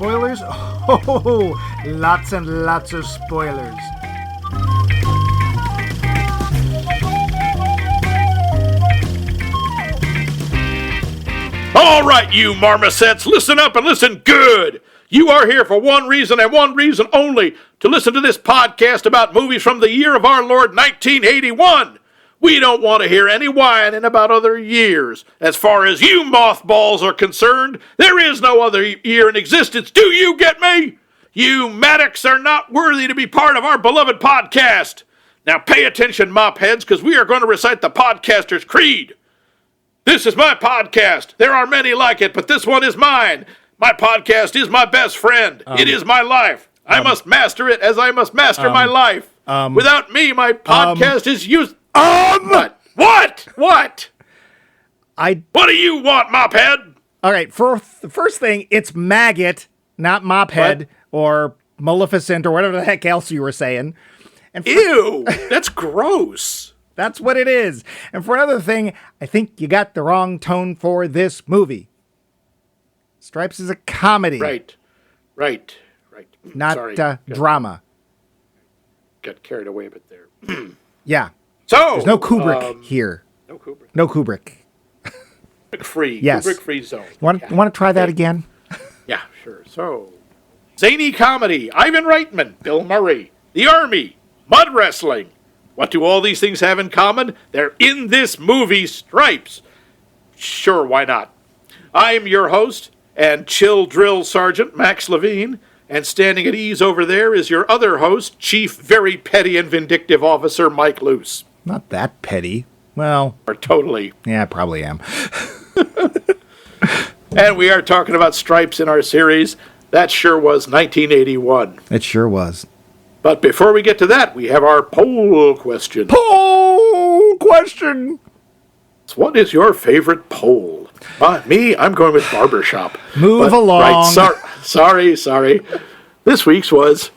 spoilers? Oh, lots and lots of spoilers. All right, you marmosets, listen up and listen good. You are here for one reason and one reason only, to listen to this podcast about movies from the year of our Lord 1981. We don't want to hear any whining about other years. As far as you mothballs are concerned, there is no other year in existence. Do you get me? You Maddox are not worthy to be part of our beloved podcast. Now pay attention, mopheads, because we are going to recite the podcaster's creed. This is my podcast. There are many like it, but this one is mine. My podcast is my best friend. It is my life. I must master it as I must master my life. Without me, my podcast is useless. What? What do you want, mophead? All right, for the first thing, it's maggot, not mophead or Maleficent or whatever the heck else you were saying. And Ew, that's gross. That's what it is. And for another thing, I think you got the wrong tone for this movie. Stripes is a comedy. Right. Not Sorry. Drama. Got carried away a bit there. Yeah. So there's no Kubrick here. No Kubrick. No Kubrick. Kubrick-free. Yes. Kubrick-free zone. You want to try that again? Yeah, sure. So, zany comedy, Ivan Reitman, Bill Murray, The Army, mud wrestling. What do all these things have in common? They're in this movie, Stripes. Sure, why not? I'm your host and chill drill sergeant, Max Levine, and standing at ease over there is your other host, Chief Very Petty and Vindictive Officer Mike Luce. Not that petty. Well, Or totally. yeah, I probably am. And we are talking about Stripes in our series. That sure was 1981. It sure was. But before we get to that, we have our poll question. Poll question. What is your favorite poll? Me, I'm going with barbershop. Move along. Right, sorry. This week's was,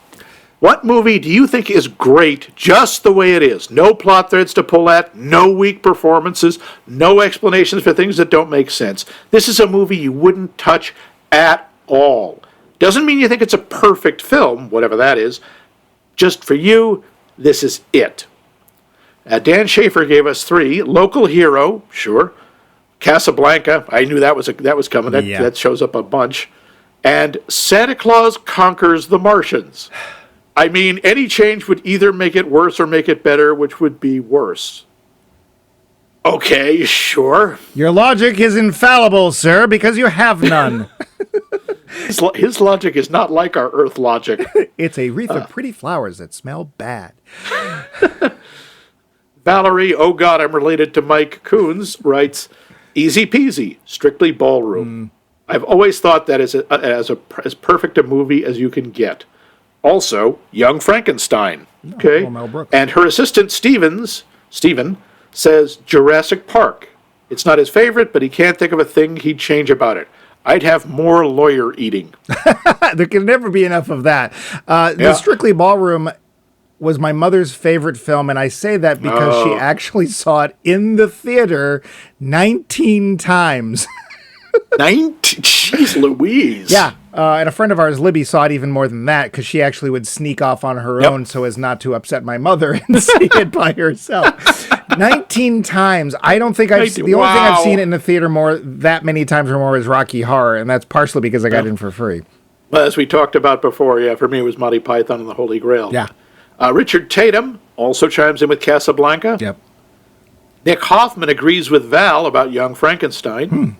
what movie do you think is great just the way it is? No plot threads to pull at, no weak performances, no explanations for things that don't make sense. This is a movie you wouldn't touch at all. Doesn't mean you think it's a perfect film, whatever that is. Just for you, this is it. Dan Schaefer gave us 3. Local Hero, sure. Casablanca, I knew that was coming. That shows up a bunch. And Santa Claus Conquers the Martians. I mean, any change would either make it worse or make it better, which would be worse. Okay, sure. Your logic is infallible, sir, because you have none. His logic is not like our Earth logic. It's a wreath of pretty flowers that smell bad. Valerie, oh God, I'm related to Mike Coons, writes, easy peasy, strictly ballroom. I've always thought that as perfect a movie as you can get. Also, Young Frankenstein. Okay. Oh, Mel Brooks. And her assistant Stephen says Jurassic Park. It's not his favorite, but he can't think of a thing he'd change about it. I'd have more lawyer eating. There can never be enough of that. The Strictly Ballroom was my mother's favorite film, and I say that because she actually saw it in the theater 19 times. 19? Jeez Louise. Yeah. And a friend of ours, Libby, saw it even more than that because she actually would sneak off on her own so as not to upset my mother and see it by herself. 19 times. I don't think the only thing I've seen it in the theater that many times or more is Rocky Horror, and that's partially because I got it in for free. Well, as we talked about before, for me it was Monty Python and the Holy Grail. Yeah. Richard Tatum also chimes in with Casablanca. Yep. Nick Hoffman agrees with Val about Young Frankenstein.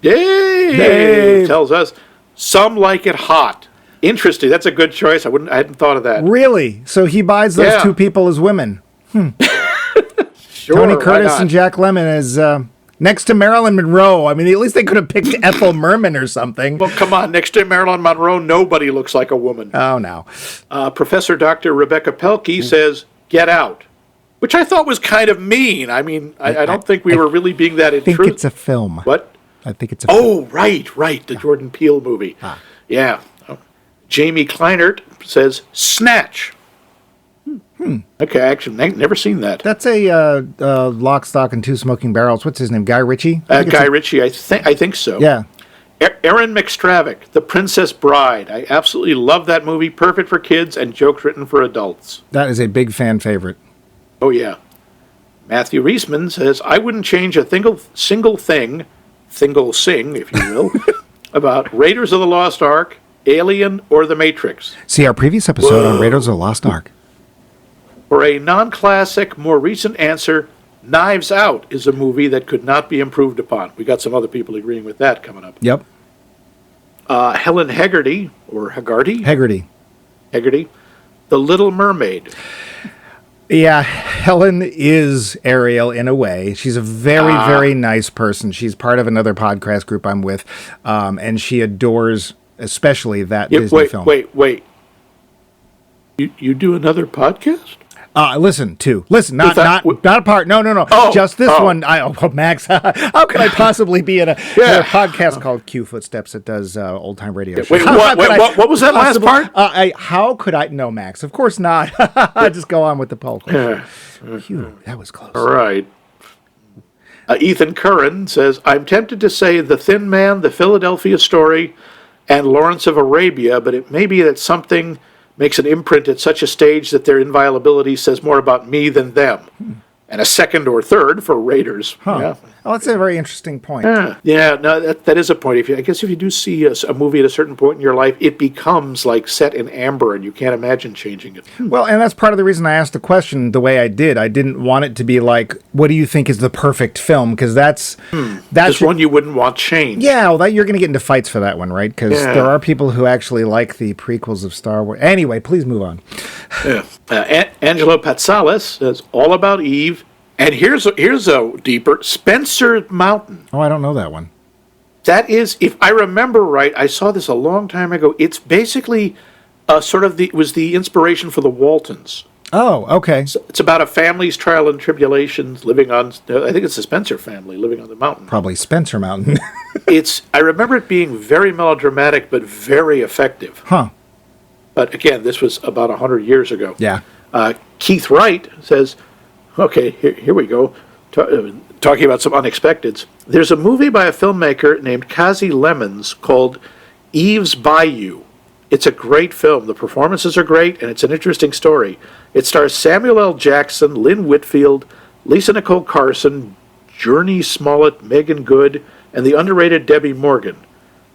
Dave tells us some like it hot. Interesting. That's a good choice. I hadn't thought of that. Really? So he buys those two people as women. Sure, Tony Curtis and Jack Lemmon as next to Marilyn Monroe. I mean, at least they could have picked Ethel Merman or something. Well, come on. Next to Marilyn Monroe, nobody looks like a woman. Oh, no. Professor Dr. Rebecca Pelkey says, Get Out, which I thought was kind of mean. I mean, I don't think we were really being that intrusive. I think it's a film. What? I think it's a film. Oh, right. The Jordan Peele movie. Yeah. Jamie Kleinert says, Snatch. Okay, actually, I've never seen that. That's a Lock, Stock, and Two Smoking Barrels. What's his name? Guy Ritchie? Guy Ritchie, I think so. Yeah. Erin McStravick, The Princess Bride. I absolutely love that movie. Perfect for kids and jokes written for adults. That is a big fan favorite. Oh, yeah. Matthew Reisman says, I wouldn't change a single thing, sing, if you will, about Raiders of the Lost Ark, Alien, or The Matrix. See our previous episode on Raiders of the Lost Ark. For a non-classic, more recent answer, Knives Out is a movie that could not be improved upon. We got some other people agreeing with that coming up. Yep. Helen Haggerty, or Haggerty? Haggerty. The Little Mermaid. Yeah, Helen is Ariel in a way. She's a very, very nice person. She's part of another podcast group I'm with, and she adores especially that Disney film. Wait. You do another podcast? Listen, not a part. No. Oh, just this one. Max, how could I possibly be in a podcast called Q Footsteps that does old time radio shows? Wait, what was that last part? How could I? No, Max, of course not. Just go on with the poll. Phew, that was close. All right. Ethan Curran says, I'm tempted to say The Thin Man, The Philadelphia Story, and Lawrence of Arabia, but it may be that something makes an imprint at such a stage that their inviolability says more about me than them. And a second or third for Raiders. Huh. Yeah. Oh, that's a very interesting point. That is a point. I guess if you do see a movie at a certain point in your life, it becomes like set in amber, and you can't imagine changing it. Well, and that's part of the reason I asked the question the way I did. I didn't want it to be like, what do you think is the perfect film? Because that's one you wouldn't want changed. Yeah, well, you're going to get into fights for that one, right? Because there are people who actually like the prequels of Star Wars. Anyway, please move on. Angelo Patsalis says, All About Eve. And here's a deeper, Spencer Mountain. Oh, I don't know that one. That is, if I remember right, I saw this a long time ago. It's basically was the inspiration for the Waltons. Oh, okay. So it's about a family's trial and tribulations living on, I think it's the Spencer family living on the mountain. Probably Spencer Mountain. I remember it being very melodramatic, but very effective. Huh. But again, this was about 100 years ago. Yeah. Keith Wright says, okay, here we go. Talking about some unexpecteds. There's a movie by a filmmaker named Kazi Lemons called Eve's Bayou. It's a great film. The performances are great, and it's an interesting story. It stars Samuel L. Jackson, Lynn Whitfield, Lisa Nicole Carson, Journey Smollett, Megan Good, and the underrated Debbie Morgan.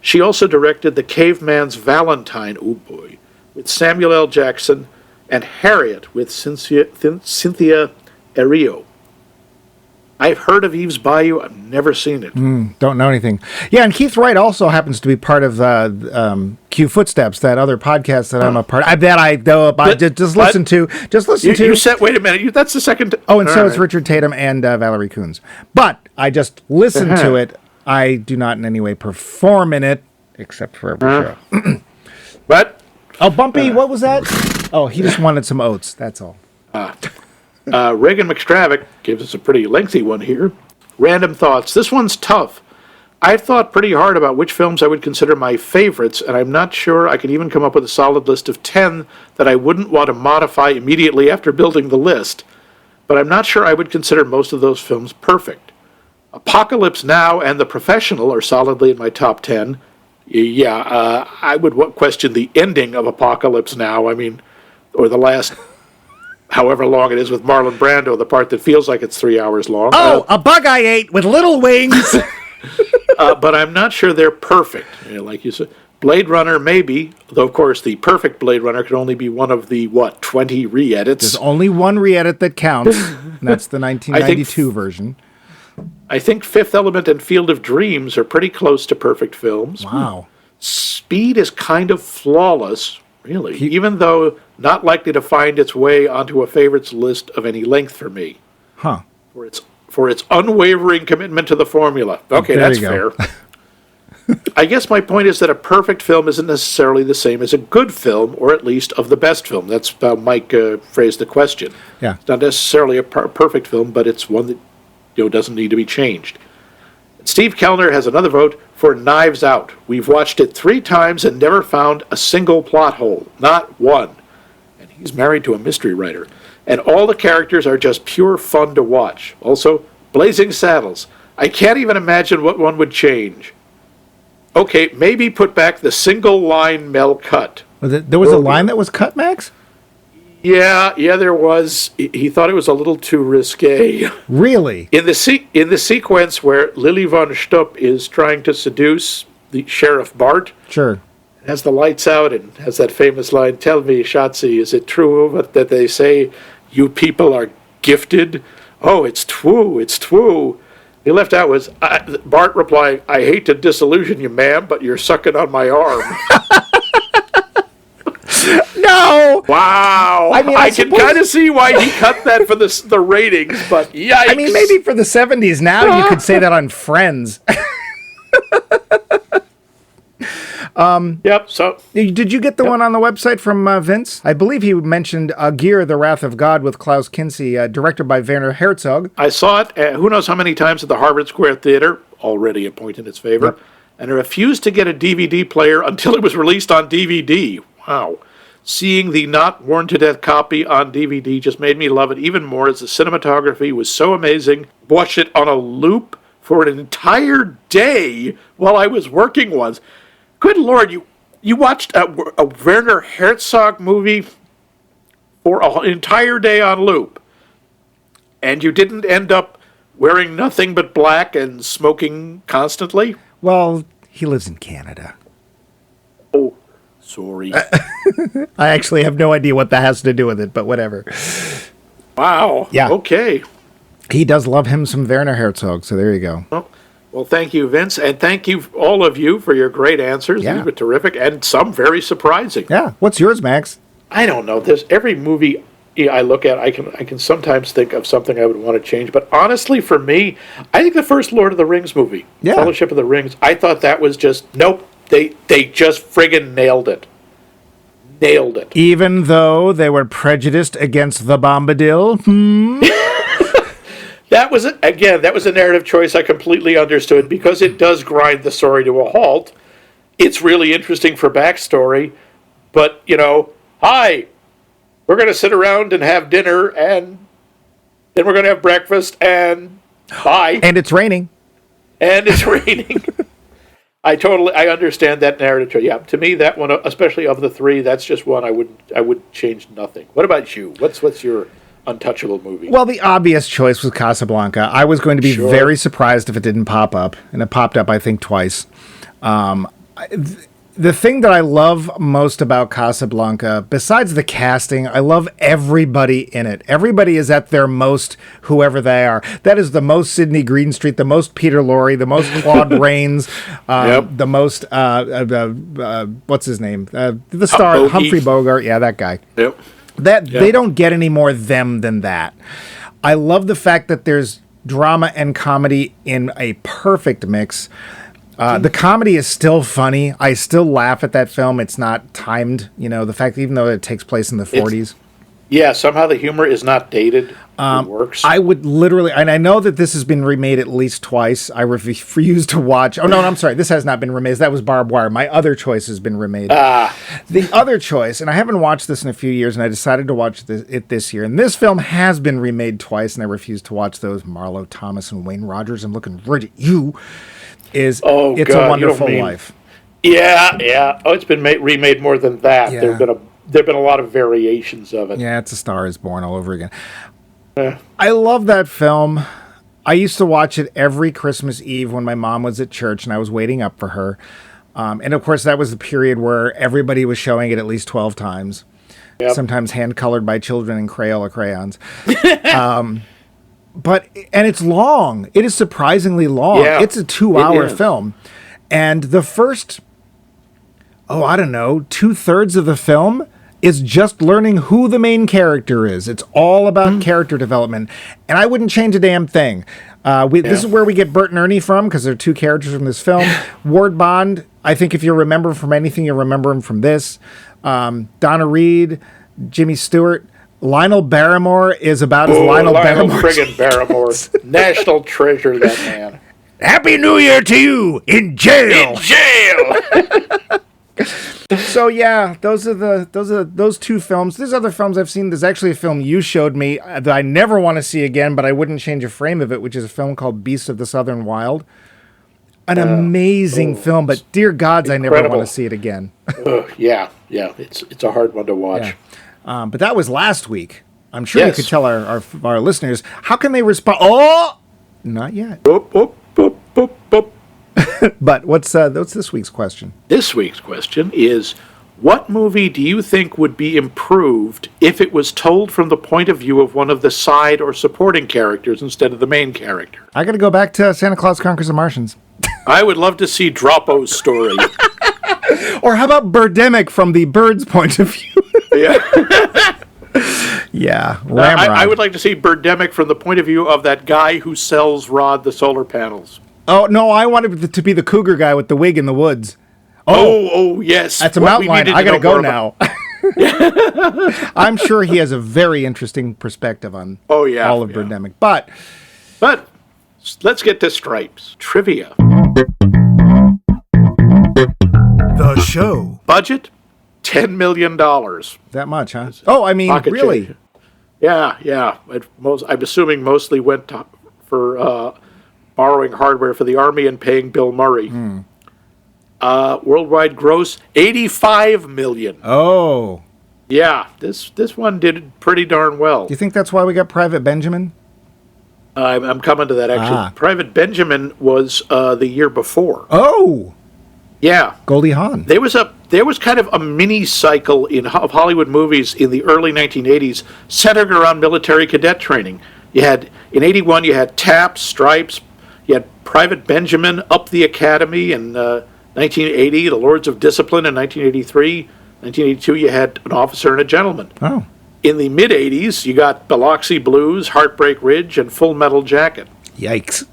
She also directed The Caveman's Valentine, oh boy, with Samuel L. Jackson, and Harriet with Cynthia Erivo. I've heard of Eve's Bayou. I've never seen it. Don't know anything. Yeah, and Keith Wright also happens to be part of Q Footsteps, that other podcast that I'm a part of. Just listen to. You said, wait a minute, that's the second. And so is Richard Tatum and Valerie Coons. But I just listen to it. I do not in any way perform in it, except for every show. But? Oh, Bumpy, what was that? Oh, he just wanted some oats. That's all. Reagan McStravick gives us a pretty lengthy one here. Random thoughts. This one's tough. I've thought pretty hard about which films I would consider my favorites, and I'm not sure I could even come up with a solid list of 10 that I wouldn't want to modify immediately after building the list. But I'm not sure I would consider most of those films perfect. Apocalypse Now and The Professional are solidly in my top 10. I would question the ending of Apocalypse Now. I mean, or the last however long it is with Marlon Brando, the part that feels like it's 3 hours long. Oh, a bug I ate with little wings. But I'm not sure they're perfect. Like you said, Blade Runner maybe, though of course the perfect Blade Runner could only be one of the, 20 re-edits. There's only one re-edit that counts, and that's the 1992 version. I think Fifth Element and Field of Dreams are pretty close to perfect films. Wow. Speed is kind of flawless, really, even though not likely to find its way onto a favorites list of any length for me. Huh. For its unwavering commitment to the formula. Okay, that's fair. I guess my point is that a perfect film isn't necessarily the same as a good film, or at least of the best film. That's how Mike phrased the question. Yeah. It's not necessarily a perfect film, but it's one that doesn't need to be changed. Steve Kellner has another vote for Knives Out. We've watched it 3 times and never found a single plot hole. Not one. And he's married to a mystery writer. And all the characters are just pure fun to watch. Also, Blazing Saddles. I can't even imagine what one would change. Okay, maybe put back the single line Mel cut. There was a line that was cut, Max? Yeah, there was. He thought it was a little too risque. Really? In the sequence where Lily von Stupp is trying to seduce the Sheriff Bart, Sure. has the lights out and has that famous line, "Tell me, Schatzi, is it true that they say you people are gifted?" "Oh, it's true, it's true." He left out was, Bart replying, "I hate to disillusion you, ma'am, but you're sucking on my arm." No! Wow. I mean, I can kind of see why he cut that for the ratings, but yikes. I mean, maybe for the 70s now you could say that on Friends. Yep, so... Did you get the one on the website from Vince? I believe he mentioned Gear, The Wrath of God with Klaus Kinski, directed by Werner Herzog. I saw it, who knows how many times at the Harvard Square Theater, already a point in its favor, Yep. and I refused to get a DVD player until it was released on DVD. Wow. Seeing the not worn to death copy on DVD just made me love it even more, as the cinematography was so amazing. Watched it on a loop for an entire day while I was working once. Good Lord, you watched a Werner Herzog movie for an entire day on loop, and you didn't end up wearing nothing but black and smoking constantly? Well, he lives in Canada. Oh, sorry. I actually have no idea what that has to do with it, but whatever. Wow. Yeah. Okay. He does love him some Werner Herzog, so there you go. Well, thank you, Vince, and thank you, all of you, for your great answers. Yeah. These were terrific, and some very surprising. Yeah. What's yours, Max? I don't know. There's every movie I look at, I can sometimes think of something I would want to change. But honestly, for me, I think the first Lord of the Rings movie, Yeah. Fellowship of the Rings, I thought that was just, nope, they just friggin' nailed it. Nailed it. Even though they were prejudiced against the Bombadil? That was a narrative choice I completely understood, because it does grind the story to a halt. It's really interesting for backstory, but, hi, we're going to sit around and have dinner, and then we're going to have breakfast, and bye. And it's raining. And it's raining. I understand that narrative. Yeah, to me, that one, especially of the three, that's just one I would change nothing. What about you? What's your untouchable movie? Well, the obvious choice was Casablanca. I was going to be very surprised if it didn't pop up, and it popped up, I think, twice. The thing that I love most about Casablanca, besides the casting, I love everybody in it. Everybody is at their most, whoever they are. That is the most Sidney Greenstreet, the most Peter Lorre, the most Claude Rains, the most, what's his name? The star, Humphrey Bogart. Yeah, that guy. Yep. They don't get any more them than that. I love the fact that there's drama and comedy in a perfect mix. The comedy is still funny. I still laugh at that film. It's not timed, the fact that even though it takes place in the 40s. Somehow the humor is not dated. It works. I would literally, and I know that this has been remade at least twice. I refuse to watch. Oh, no, I'm sorry. This has not been remade. That was Barbed Wire. My other choice has been remade. The other choice, and I haven't watched this in a few years, and I decided to watch it this year. And this film has been remade twice, and I refuse to watch those. Marlo Thomas and Wayne Rogers. I'm looking right at you. It's a Wonderful Life. Yeah. Oh, it's been remade more than that. Yeah. There've been a lot of variations of it. Yeah, it's A Star Is Born all over again. I love that film. I used to watch it every Christmas Eve when my mom was at church and I was waiting up for her. And of course, that was the period where everybody was showing it at least 12 times. Yep. Sometimes hand-colored by children in Crayola crayons. And it's long. It is surprisingly long. Yeah, it's a 2-hour film. And the first, 2/3 of the film is just learning who the main character is. It's all about character development. And I wouldn't change a damn thing. This is where we get Bert and Ernie from, because they're two characters from this film. Ward Bond, I think if you remember him from anything, you remember him from this. Donna Reed, Jimmy Stewart. Lionel Barrymore is about as Lionel Barrymore. Friggin' Barrymore. National treasure, that man. Happy New Year to you in jail. In jail. So yeah, those are those two films. There's other films I've seen. There's actually a film you showed me that I never want to see again, but I wouldn't change a frame of it, which is a film called Beasts of the Southern Wild. An amazing film, but dear gods, incredible. I never want to see it again. Yeah, it's a hard one to watch. Yeah. But that was last week. I'm sure Yes. you could tell our listeners, how can they respond? Oh, not yet. Boop, boop, boop, boop, boop. But what's this week's question? This week's question is, what movie do you think would be improved if it was told from the point of view of one of the side or supporting characters instead of the main character? I got to go back to Santa Claus Conquers the Martians. I would love to see Droppo's story. Or how about Birdemic from the bird's point of view? Yeah. Yeah, Ramrod. I would like to see Birdemic from the point of view of that guy who sells Rod the solar panels. Oh, no, I wanted to be the cougar guy with the wig in the woods. Oh, yes. That's a mountain lion. I got to go now. I'm sure he has a very interesting perspective on all of Birdemic. But let's get to Stripes. Trivia. The show. Budget, $10 million. That much, huh? Oh, I mean, Pocket really? change. Yeah. I'm assuming mostly went for borrowing hardware for the Army and paying Bill Murray. Worldwide gross, $85 million. Oh. Yeah, this one did pretty darn well. Do you think that's why we got Private Benjamin? I'm coming to that, actually. Private Benjamin was the year before. Oh. Yeah. Goldie Hawn. There was kind of a mini cycle of Hollywood movies in the early 1980s centered around military cadet training. In 81, you had TAP, Stripes, you had Private Benjamin, Up the Academy in 1980, The Lords of Discipline in 1983. 1982, you had An Officer and a Gentleman. Oh. In the mid-80s, you got Biloxi Blues, Heartbreak Ridge, and Full Metal jacket. Yikes.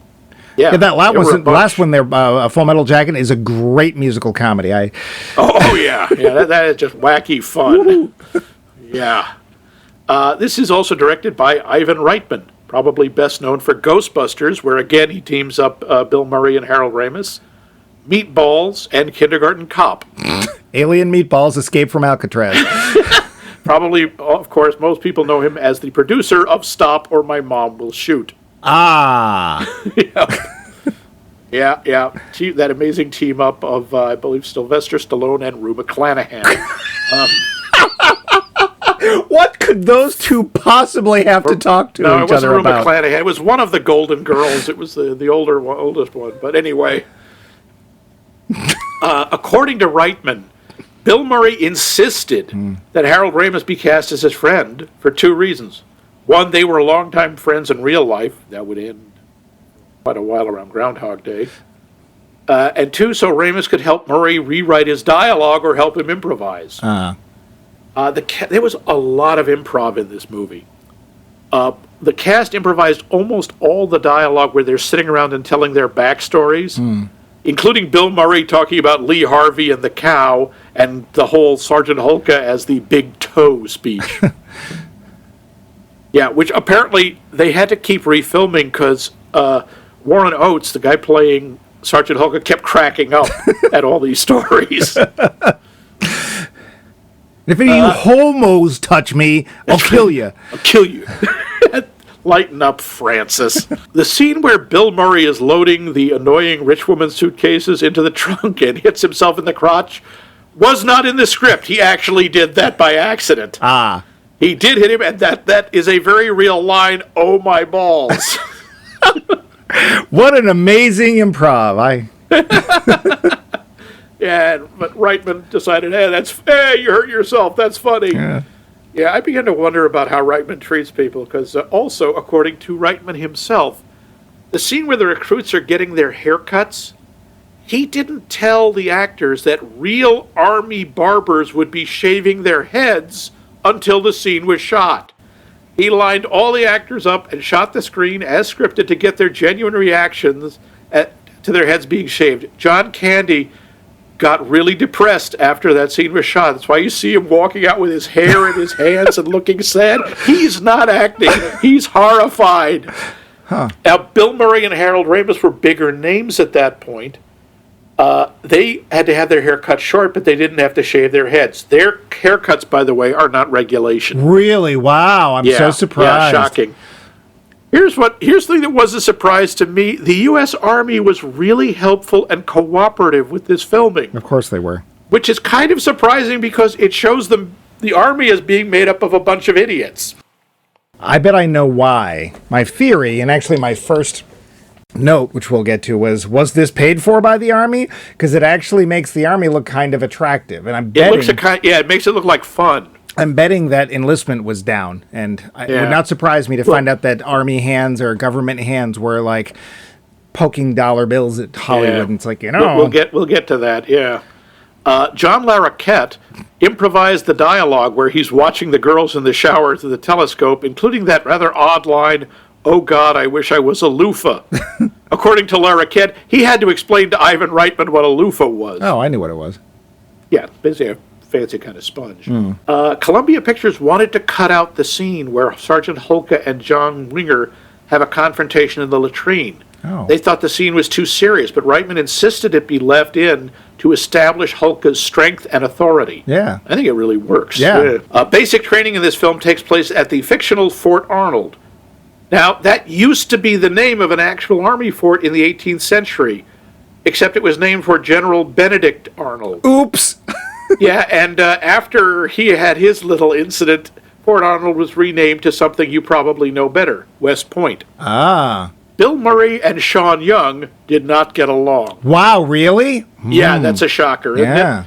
Yeah, that last one there, Full Metal Jacket, is a great musical comedy. Oh yeah. That is just wacky fun. Yeah. This is also directed by Ivan Reitman, probably best known for Ghostbusters, where again he teams up Bill Murray and Harold Ramis, Meatballs, and Kindergarten Cop. Alien Meatballs, Escape from Alcatraz. Probably, of course, most people know him as the producer of Stop or My Mom Will Shoot. Ah. Yeah. That amazing team up of, I believe, Sylvester Stallone and Rue McClanahan. What could those two possibly have to talk to each other about? No, it wasn't Rue McClanahan. It was one of the Golden Girls. It was the oldest one. But anyway, according to Reitman, Bill Murray insisted that Harold Ramis be cast as his friend for two reasons. One, they were longtime friends in real life. That would end quite a while around Groundhog Day. And two, so Ramis could help Murray rewrite his dialogue or help him improvise. There was a lot of improv in this movie. The cast improvised almost all the dialogue where they're sitting around and telling their backstories, including Bill Murray talking about Lee Harvey and the cow, and the whole Sergeant Hulka as the big toe speech. Yeah, which apparently they had to keep refilming because Warren Oates, the guy playing Sergeant Hulka, kept cracking up at all these stories. If any of you homos touch me, I'll kill you. I'll kill you. Lighten up, Francis. The scene where Bill Murray is loading the annoying rich woman's suitcases into the trunk and hits himself in the crotch was not in the script. He actually did that by accident. He did hit him, and that is a very real line, "Oh, my balls." What an amazing improv. Yeah, but Reitman decided, hey, you hurt yourself, that's funny. Yeah, I began to wonder about how Reitman treats people, because also, according to Reitman himself, the scene where the recruits are getting their haircuts, he didn't tell the actors that real Army barbers would be shaving their heads until the scene was shot. He lined all the actors up and shot the screen as scripted to get their genuine reactions to their heads being shaved. John Candy got really depressed after that scene was shot. That's why you see him walking out with his hair in his hands and looking sad. He's not acting. He's horrified. Now, Bill Murray and Harold Ramis were bigger names at that point. They had to have their hair cut short, but they didn't have to shave their heads. Their haircuts, by the way, are not regulation. Really? Wow. I'm so surprised. Yeah, shocking. Here's the thing that was a surprise to me. The U.S. Army was really helpful and cooperative with this filming. Of course they were. Which is kind of surprising because it shows the Army as being made up of a bunch of idiots. I bet I know why. My theory, and actually my first note, which we'll get to, was this paid for by the Army? Because it actually makes the Army look kind of attractive. And I'm betting... it makes it look like fun. I'm betting that enlistment was down, and it would not surprise me to find out that Army hands or government hands were like poking dollar bills at Hollywood. And it's like, we'll get to that. Yeah, John Larroquette improvised the dialogue where he's watching the girls in the shower through the telescope, including that rather odd line, "Oh God, I wish I was a loofah." According to Larroquette, he had to explain to Ivan Reitman what a loofah was. Oh, I knew what it was. Yeah, basically fancy kind of sponge. Columbia Pictures wanted to cut out the scene where Sergeant Hulka and John Winger have a confrontation in the latrine. Oh. They thought the scene was too serious, but Reitman insisted it be left in to establish Hulka's strength and authority. Yeah. I think it really works. Yeah. Basic training in this film takes place at the fictional Fort Arnold. Now, that used to be the name of an actual army fort in the 18th century, except it was named for General Benedict Arnold. Oops! Yeah, and after he had his little incident, Fort Arnold was renamed to something you probably know better, West Point. Ah. Bill Murray and Sean Young did not get along. Wow, really? Yeah, that's a shocker, isn't Yeah. it?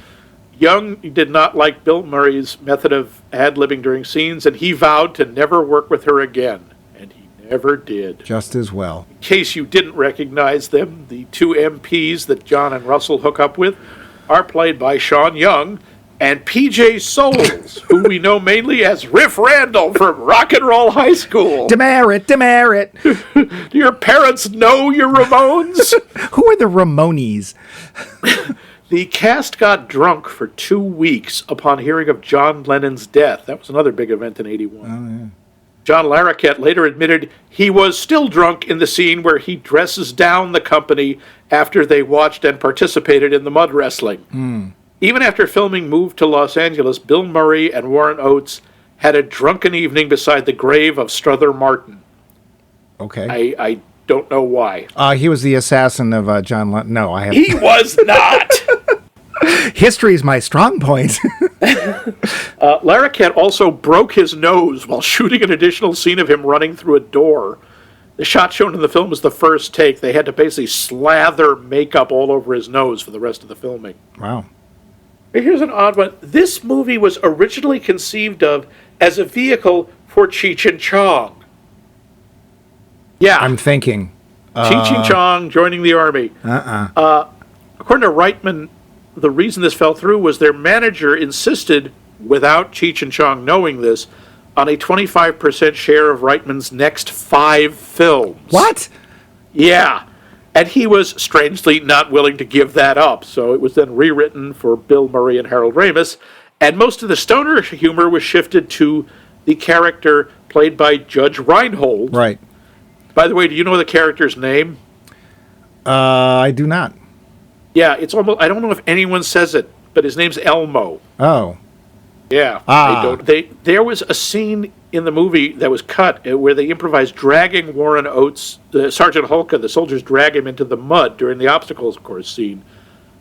Young did not like Bill Murray's method of ad-libbing during scenes, and he vowed to never work with her again. And he never did. Just as well. In case you didn't recognize them, the two MPs that John and Russell hook up with are played by Sean Young and P.J. Souls, who we know mainly as Riff Randall from Rock and Roll High School. Demerit. Do your parents know your Ramones? Who are the Ramones? The cast got drunk for 2 weeks upon hearing of John Lennon's death. That was another big event in 81. Oh, yeah. John Larroquette later admitted he was still drunk in the scene where he dresses down the company after they watched and participated in the mud wrestling. Even after filming moved to Los Angeles, Bill Murray and Warren Oates had a drunken evening beside the grave of Strother Martin. Okay. I don't know why. He was the assassin of John Lennon. No, I have. He was not! History is my strong point. Larroquette also broke his nose while shooting an additional scene of him running through a door. The shot shown in the film is the first take. They had to basically slather makeup all over his nose for the rest of the filming. Wow. Here's an odd one. This movie was originally conceived of as a vehicle for Cheech and Chong. Yeah. I'm thinking. Cheech and Chong joining the army. According to Reitman, the reason this fell through was their manager insisted, without Cheech and Chong knowing this, on a 25% share of Reitman's next 5 films. What? Yeah. And he was strangely not willing to give that up, so it was then rewritten for Bill Murray and Harold Ramis, and most of the stoner humor was shifted to the character played by Judge Reinhold. Right. By the way, do you know the character's name? I do not. Yeah, it's almost, I don't know if anyone says it, but his name's Elmo. Oh. Yeah. There was a scene in the movie that was cut where they improvised dragging Warren Oates, Sergeant Hulka, the soldiers drag him into the mud during the obstacles course scene.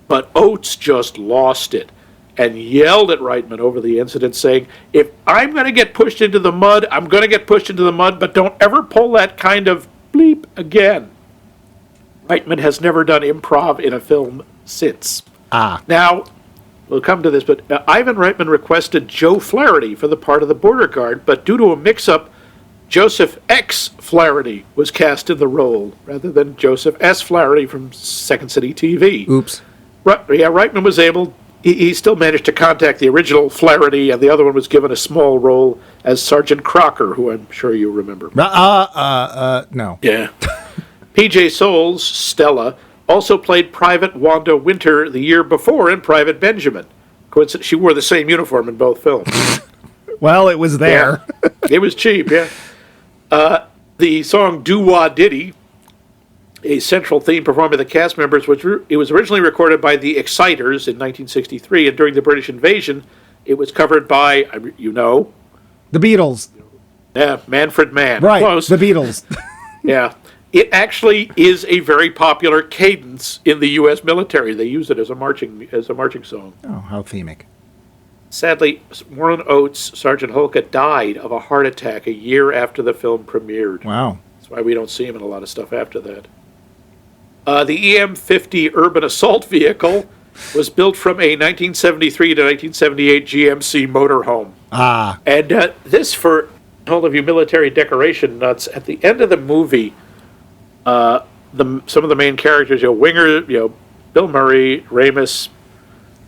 But Oates just lost it and yelled at Reitman over the incident, saying, "If I'm going to get pushed into the mud, I'm going to get pushed into the mud, but don't ever pull that kind of bleep again." Reitman has never done improv in a film since. Now, we'll come to this, but Ivan Reitman requested Joe Flaherty for the part of the border guard, but due to a mix-up, Joseph X. Flaherty was cast in the role, rather than Joseph S. Flaherty from Second City TV. Oops. Reitman was able, he still managed to contact the original Flaherty, and the other one was given a small role as Sergeant Crocker, who I'm sure you remember. No. Yeah. P.J. Souls, Stella, also played Private Wanda Winter the year before in Private Benjamin. Coincidence, she wore the same uniform in both films. Well, it was there. Yeah. It was cheap, yeah. The song Doo-Wah Diddy, a central theme performed by the cast members, it was originally recorded by the Exciters in 1963, and during the British invasion, it was covered by, The Beatles. Yeah, Manfred Mann. Right, Close. The Beatles. Yeah. It actually is a very popular cadence in the U.S. military. They use it as a marching song. Oh, how themic. Sadly, Warren Oates, Sergeant Holka, died of a heart attack a year after the film premiered. Wow. That's why we don't see him in a lot of stuff after that. The EM-50 urban assault vehicle was built from a 1973 to 1978 GMC motorhome. Ah. And this, for all of you military decoration nuts, at the end of the movie, some of the main characters, Winger, Bill Murray, Ramis,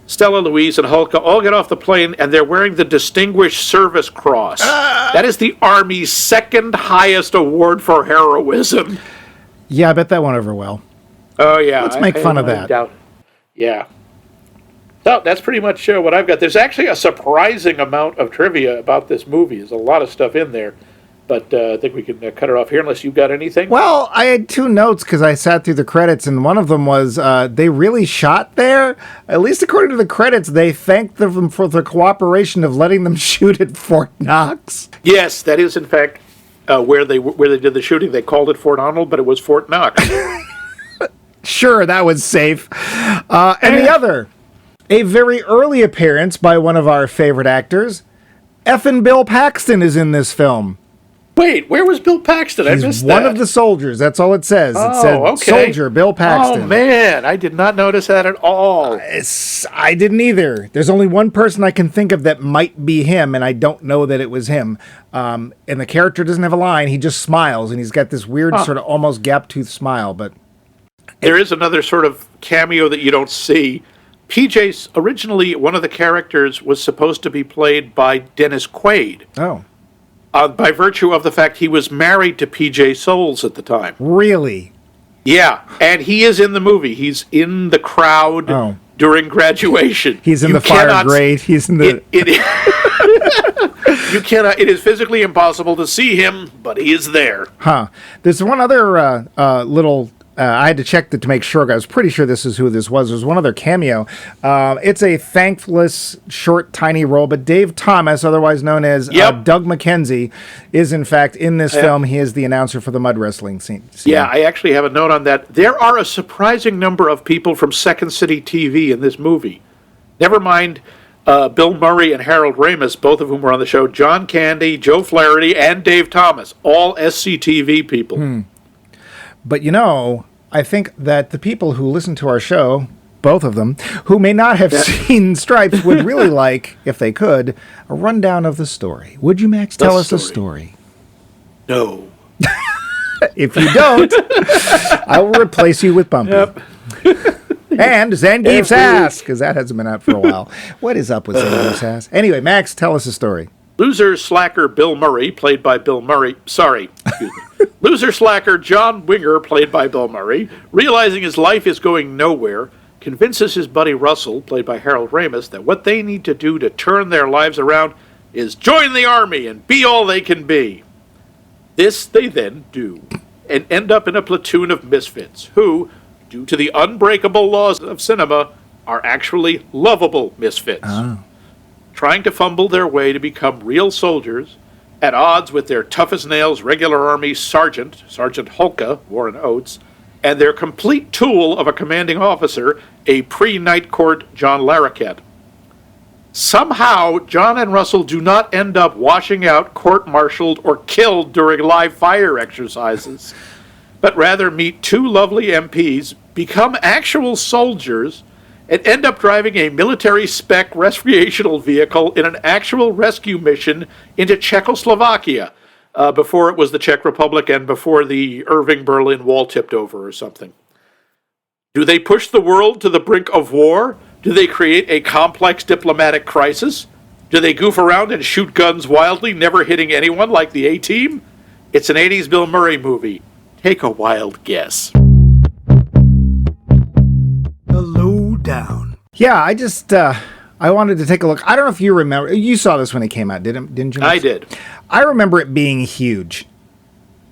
Stella Louise, and Hulka all get off the plane, and they're wearing the Distinguished Service Cross. That is the Army's second highest award for heroism. Yeah, I bet that went over well. Oh, yeah. Let's make fun of that. Doubt. Yeah. So that's pretty much what I've got. There's actually a surprising amount of trivia about this movie. There's a lot of stuff in there. But I think we can cut it off here unless you've got anything. Well, I had two notes because I sat through the credits, and one of them was they really shot there. At least according to the credits, they thanked them for the cooperation of letting them shoot at Fort Knox. Yes, that is in fact where they did the shooting. They called it Fort Arnold, but it was Fort Knox. Sure, that was safe. And the other, a very early appearance by one of our favorite actors, effing Bill Paxton is in this film. Wait, where was Bill Paxton? I missed that. One of the soldiers. That's all it says. It said okay. Soldier Bill Paxton. Oh, man. I did not notice that at all. I didn't either. There's only one person I can think of that might be him, and I don't know that it was him. And the character doesn't have a line. He just smiles, and he's got this weird sort of almost gap-toothed smile. But there is another sort of cameo that you don't see. PJ's, originally, one of the characters was supposed to be played by Dennis Quaid. Oh. By virtue of the fact he was married to PJ Soles at the time. Really? Yeah, and he is in the movie. He's in the crowd during graduation. He's in the fire grate. He's in the... You cannot... It is physically impossible to see him, but he is there. Huh. There's one other little... I had to check that to make sure. I was pretty sure this is who this was. There's one other cameo. It's a thankless, short, tiny role, but Dave Thomas, otherwise known as Doug McKenzie, is in fact in this film. He is the announcer for the mud wrestling scene. Yeah, I actually have a note on that. There are a surprising number of people from Second City TV in this movie. Never mind Bill Murray and Harold Ramis, both of whom were on the show. John Candy, Joe Flaherty, and Dave Thomas, all SCTV people. But I think that the people who listen to our show, both of them, who may not have seen Stripes, would really like, if they could, a rundown of the story. Would you, Max, tell us the story? No. If you don't, I will replace you with Bumpy. Yep. And Zangief's ass, because that hasn't been out for a while. What is up with Zangief's ass? Anyway, Max, tell us the story. Loser slacker Bill Murray, played by Bill Murray. Sorry, excuse me. Loser slacker John Winger, played by Bill Murray, realizing his life is going nowhere, convinces his buddy Russell, played by Harold Ramis, that what they need to do to turn their lives around is join the army and be all they can be. This they then do, and end up in a platoon of misfits who, due to the unbreakable laws of cinema, are actually lovable misfits. Trying to fumble their way to become real soldiers, at odds with their tough-as-nails regular Army Sergeant Hulka, Warren Oates, and their complete tool of a commanding officer, a pre-Night Court John Larroquette. Somehow, John and Russell do not end up washing out, court-martialed, or killed during live fire exercises, but rather meet two lovely MPs, become actual soldiers, and end up driving a military-spec recreational vehicle in an actual rescue mission into Czechoslovakia, before it was the Czech Republic and before the Irving-Berlin wall tipped over or something. Do they push the world to the brink of war? Do they create a complex diplomatic crisis? Do they goof around and shoot guns wildly, never hitting anyone like the A-Team? It's an 80s Bill Murray movie. Take a wild guess. The lowdown. Yeah, I just I wanted to take a look. I don't know if you remember. You saw this when it came out, didn't you? I did. I remember it being huge.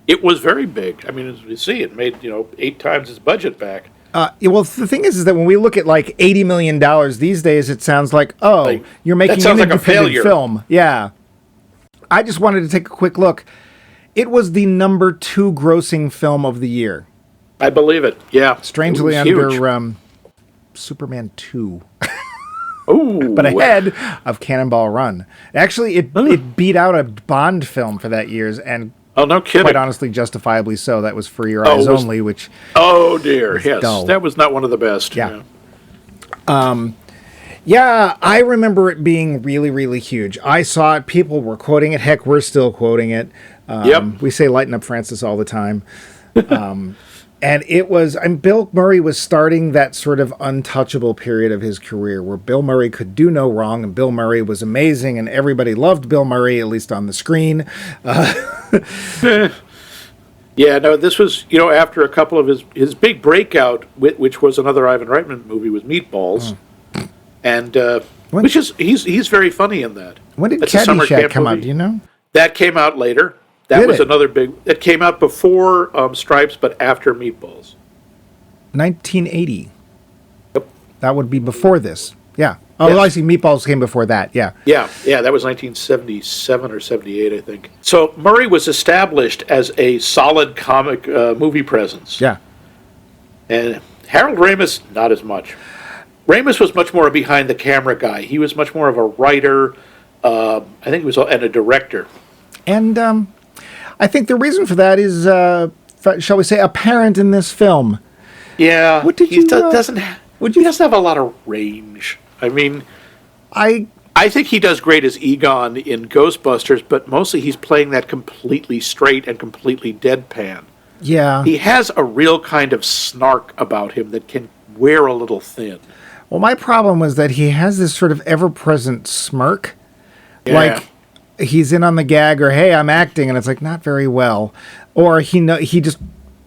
It was very big. I mean, as we see, it made 8 times its budget back. Well, the thing is that when we look at like $80 million these days, it sounds like, you're making an independent film. Yeah. I just wanted to take a quick look. It was the number 2 grossing film of the year. I believe it. Yeah. Strangely it under Superman 2. Ooh. But ahead of Cannonball Run. Actually, it beat out a Bond film for that year's, and no kidding. Quite honestly, justifiably so. That was For Your Eyes Only, which... Oh, dear. Yes. Dull. That was not one of the best. Yeah. Yeah, I remember it being really, really huge. I saw it. People were quoting it. Heck, we're still quoting it. Yep. We say Lighten Up Francis all the time. And it was, Bill Murray was starting that sort of untouchable period of his career where Bill Murray could do no wrong, and Bill Murray was amazing, and everybody loved Bill Murray, at least on the screen. Yeah, no, this was, after a couple of his big breakout, which was another Ivan Reitman movie, was Meatballs. And, he's very funny in that. When did Caddyshack come out, do you know? That came out later. That was another big... It came out before Stripes, but after Meatballs. 1980. Yep. That would be before this. Yeah. Oh, yes. I see. Meatballs came before that. Yeah. Yeah. That was 1977 or 78, I think. So Murray was established as a solid comic movie presence. Yeah. And Harold Ramis, not as much. Ramis was much more a behind-the-camera guy. He was much more of a writer, I think he was, and a director. And I think the reason for that is, shall we say, apparent in this film. Yeah, what did he doesn't have a lot of range. I mean, I think he does great as Egon in Ghostbusters, but mostly he's playing that completely straight and completely deadpan. Yeah. He has a real kind of snark about him that can wear a little thin. Well, my problem was that he has this sort of ever-present smirk. Yeah. Like, he's in on the gag, or, hey, I'm acting, and it's like, not very well. Or he just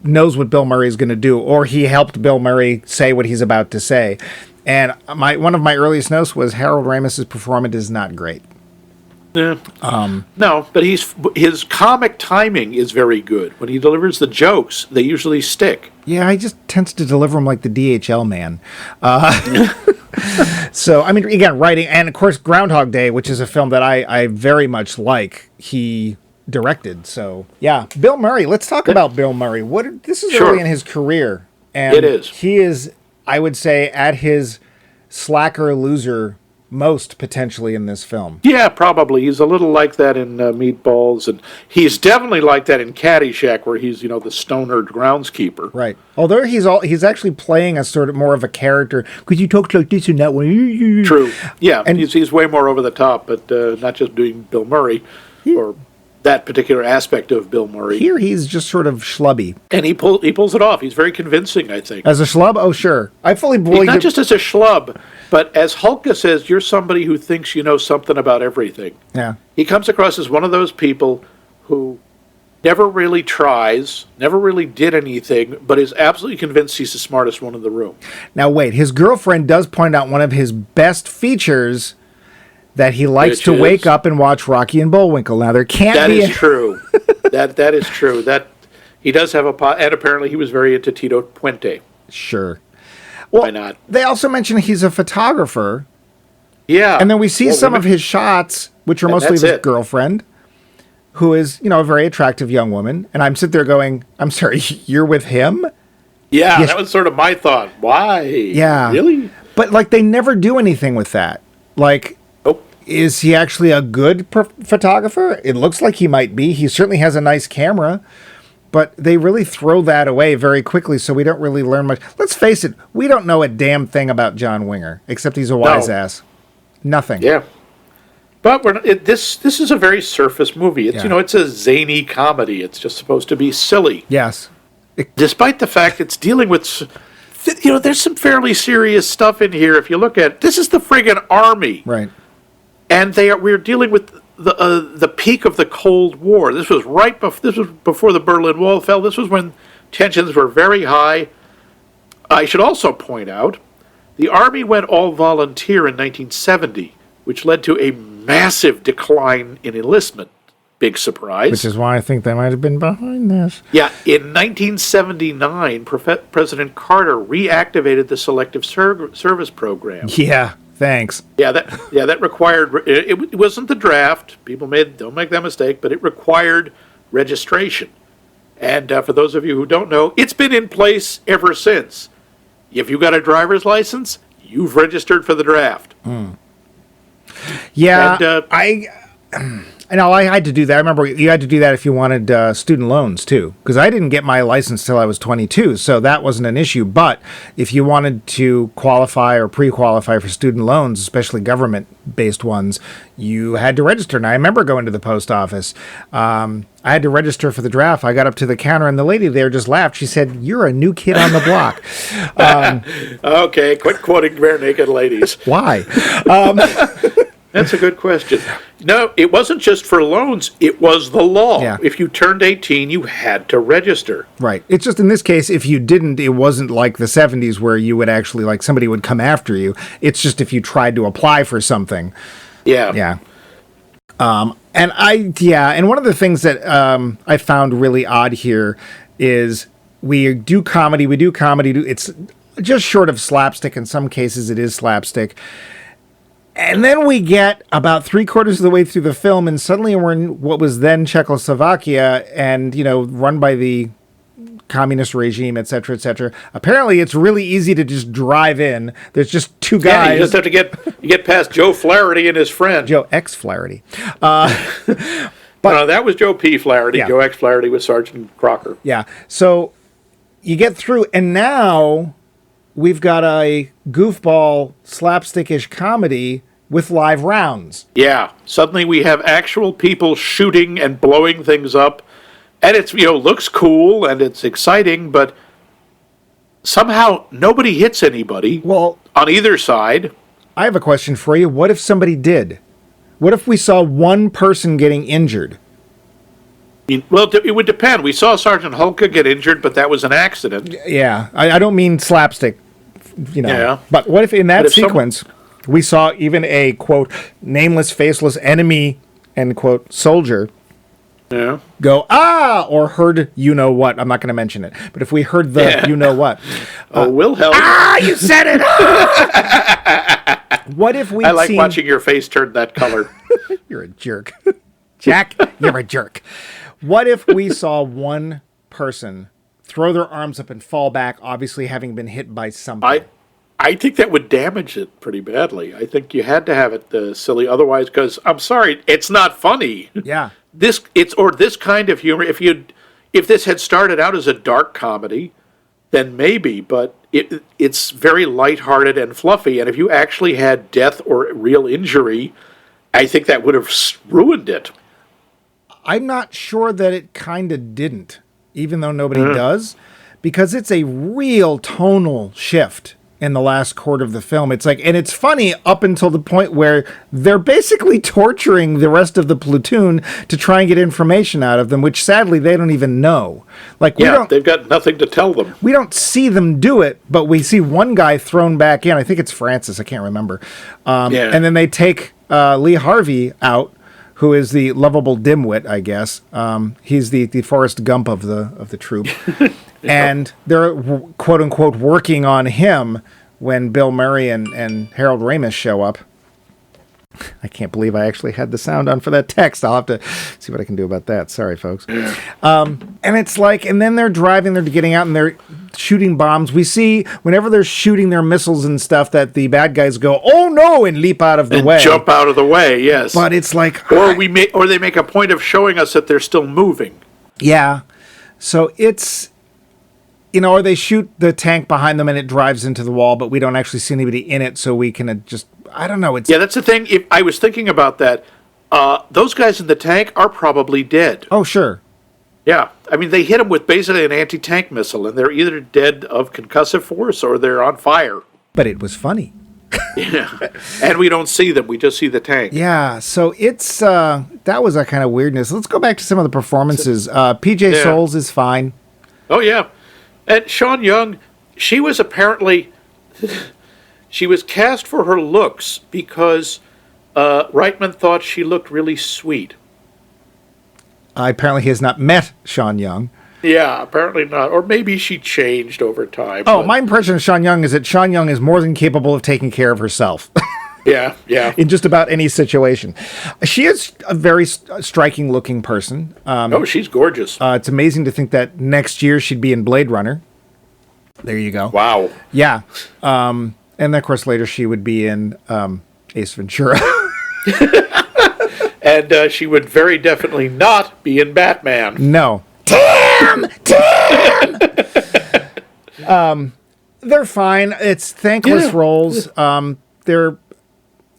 knows what Bill Murray's going to do, or he helped Bill Murray say what he's about to say. And one of my earliest notes was Harold Ramis' performance is not great. Yeah. No, but his comic timing is very good. When he delivers the jokes, they usually stick. Yeah, he just tends to deliver them like the DHL man. So, I mean, again, writing, and of course, Groundhog Day, which is a film that I very much like, he directed. So, yeah, Bill Murray. Let's talk about Bill Murray. This is early in his career. And it is. He is, I would say, at his slacker loser most potentially in this film. Yeah, probably. He's a little like that in Meatballs, and he's definitely like that in Caddyshack, where he's the stoner groundskeeper. Right. Although he's actually playing a sort of more of a character. Could you talk like this and that way? True. Yeah, and he's way more over the top, but not just doing Bill Murray or that particular aspect of Bill Murray. Here he's just sort of schlubby. And he pulls it off. He's very convincing, I think. As a schlub? Oh, sure. I fully believe not just as a schlub, but as Hulka says, you're somebody who thinks you know something about everything. Yeah. He comes across as one of those people who never really tries, never really did anything, but is absolutely convinced he's the smartest one in the room. Now, wait. His girlfriend does point out one of his best features, that he likes to wake up and watch Rocky and Bullwinkle. Now, there can't be... That is true. That is true. That he does have and apparently he was very into Tito Puente. Sure. Well, why not? They also mention he's a photographer. Yeah. And then we see some of his shots, which are mostly of his girlfriend, who is, a very attractive young woman. And I'm sitting there going, I'm sorry, you're with him? Yeah, that was sort of my thought. Why? Yeah. Really? But, they never do anything with that. Is he actually a good photographer? It looks like he might be. He certainly has a nice camera. But they really throw that away very quickly, so we don't really learn much. Let's face it, we don't know a damn thing about John Winger, except he's a wise ass. Nothing. Yeah. But this is a very surface movie. It's it's a zany comedy. It's just supposed to be silly. Yes. Despite the fact it's dealing with... there's some fairly serious stuff in here. If you look at... This is the friggin' army. Right. And we're dealing with the peak of the Cold War. This was before the Berlin Wall fell. This was when tensions were very high. I should also point out, the Army went all volunteer in 1970, which led to a massive decline in enlistment. Big surprise. Which is why I think they might have been behind this. Yeah, in 1979, President Carter reactivated the selective service program. Yeah. Thanks. Yeah, that required. It wasn't the draft. Don't make that mistake. But it required registration. And for those of you who don't know, it's been in place ever since. If you got a driver's license, you've registered for the draft. Yeah, I had to do that. I remember you had to do that if you wanted student loans, too, because I didn't get my license till I was 22, so that wasn't an issue. But if you wanted to qualify or pre-qualify for student loans, especially government-based ones, you had to register. And I remember going to the post office. I had to register for the draft. I got up to the counter, and the lady there just laughed. She said, "You're a new kid on the block." Okay, quit quoting bare naked ladies. Why? That's a good question. No, it wasn't just for loans. It was the law. Yeah. If you turned 18, you had to register. Right. It's just in this case, if you didn't, it wasn't like the 70s where you would actually, like, somebody would come after you. It's just if you tried to apply for something. Yeah. Yeah. And one of the things that I found really odd here is we do comedy. It's just short of slapstick. In some cases, it is slapstick. And then we get about 3/4 of the way through the film, and suddenly we're in what was then Czechoslovakia, and, run by the communist regime, et cetera, et cetera. Apparently, it's really easy to just drive in. There's just two guys. Yeah, you just have to get past Joe Flaherty and his friend. Joe X. Flaherty. But that was Joe P. Flaherty. Yeah. Joe X. Flaherty was Sergeant Crocker. Yeah. So you get through, and now we've got a goofball, slapstickish comedy with live rounds. Yeah. Suddenly we have actual people shooting and blowing things up. And it's, looks cool and it's exciting, but somehow nobody hits anybody. Well, on either side. I have a question for you. What if somebody did? What if we saw one person getting injured? Well, it would depend. We saw Sergeant Hulka get injured, but that was an accident. Yeah. I don't mean slapstick, Yeah. But what if in that sequence we saw even a, quote, nameless, faceless enemy, end quote, soldier go, or heard you-know-what. I'm not going to mention it. But if we heard the you-know-what. Wilhelm. You said it! What if we I like watching your face turn that color. You're a jerk. Jack, you're a jerk. What if we saw one person throw their arms up and fall back, obviously having been hit by something? I think that would damage it pretty badly. I think you had to have it silly, otherwise, because I'm sorry, it's not funny. Yeah. This kind of humor. If this had started out as a dark comedy, then maybe, but it's very lighthearted and fluffy. And if you actually had death or real injury, I think that would have ruined it. I'm not sure that it kind of didn't, even though nobody does, because it's a real tonal shift in the last quarter of the film. It's like, and it's funny up until the point where they're basically torturing the rest of the platoon to try and get information out of them, which sadly they don't even know. Like, they've got nothing to tell them. We don't see them do it, but we see one guy thrown back in. I think it's Francis. I can't remember. And then they take Lee Harvey out, who is the lovable dimwit, I guess. He's the Forrest Gump of the troop. And they're, quote unquote, working on him when Bill Murray and Harold Ramis show up. I can't believe I actually had the sound on for that text. I'll have to see what I can do about that. Sorry, folks. And it's like, and then they're driving, they're getting out, and they're shooting bombs. We see whenever they're shooting their missiles and stuff that the bad guys go, "Oh no," and leap out of the way. Jump out of the way, yes. But it's like, or they make a point of showing us that they're still moving. Yeah. So it's, or they shoot the tank behind them and it drives into the wall, but we don't actually see anybody in it, so we can just, I don't know. That's the thing. If I was thinking about that, those guys in the tank are probably dead. Oh, sure. Yeah. I mean, they hit them with basically an anti-tank missile, and they're either dead of concussive force or they're on fire. But it was funny. Yeah. And we don't see them. We just see the tank. Yeah. So it's, that was a kind of weirdness. Let's go back to some of the performances. PJ Souls is fine. Oh, yeah. And Sean Young, she was apparently, she was cast for her looks because Reitman thought she looked really sweet. Apparently he has not met Sean Young. Yeah, apparently not. Or maybe she changed over time. Oh, my impression of Sean Young is that Sean Young is more than capable of taking care of herself. Yeah. In just about any situation. She is a very striking looking person. She's gorgeous. It's amazing to think that next year she'd be in Blade Runner. There you go. Wow. Yeah. And then, of course, later she would be in Ace Ventura. And she would very definitely not be in Batman. No. Tim! They're fine. It's thankless roles. They're... All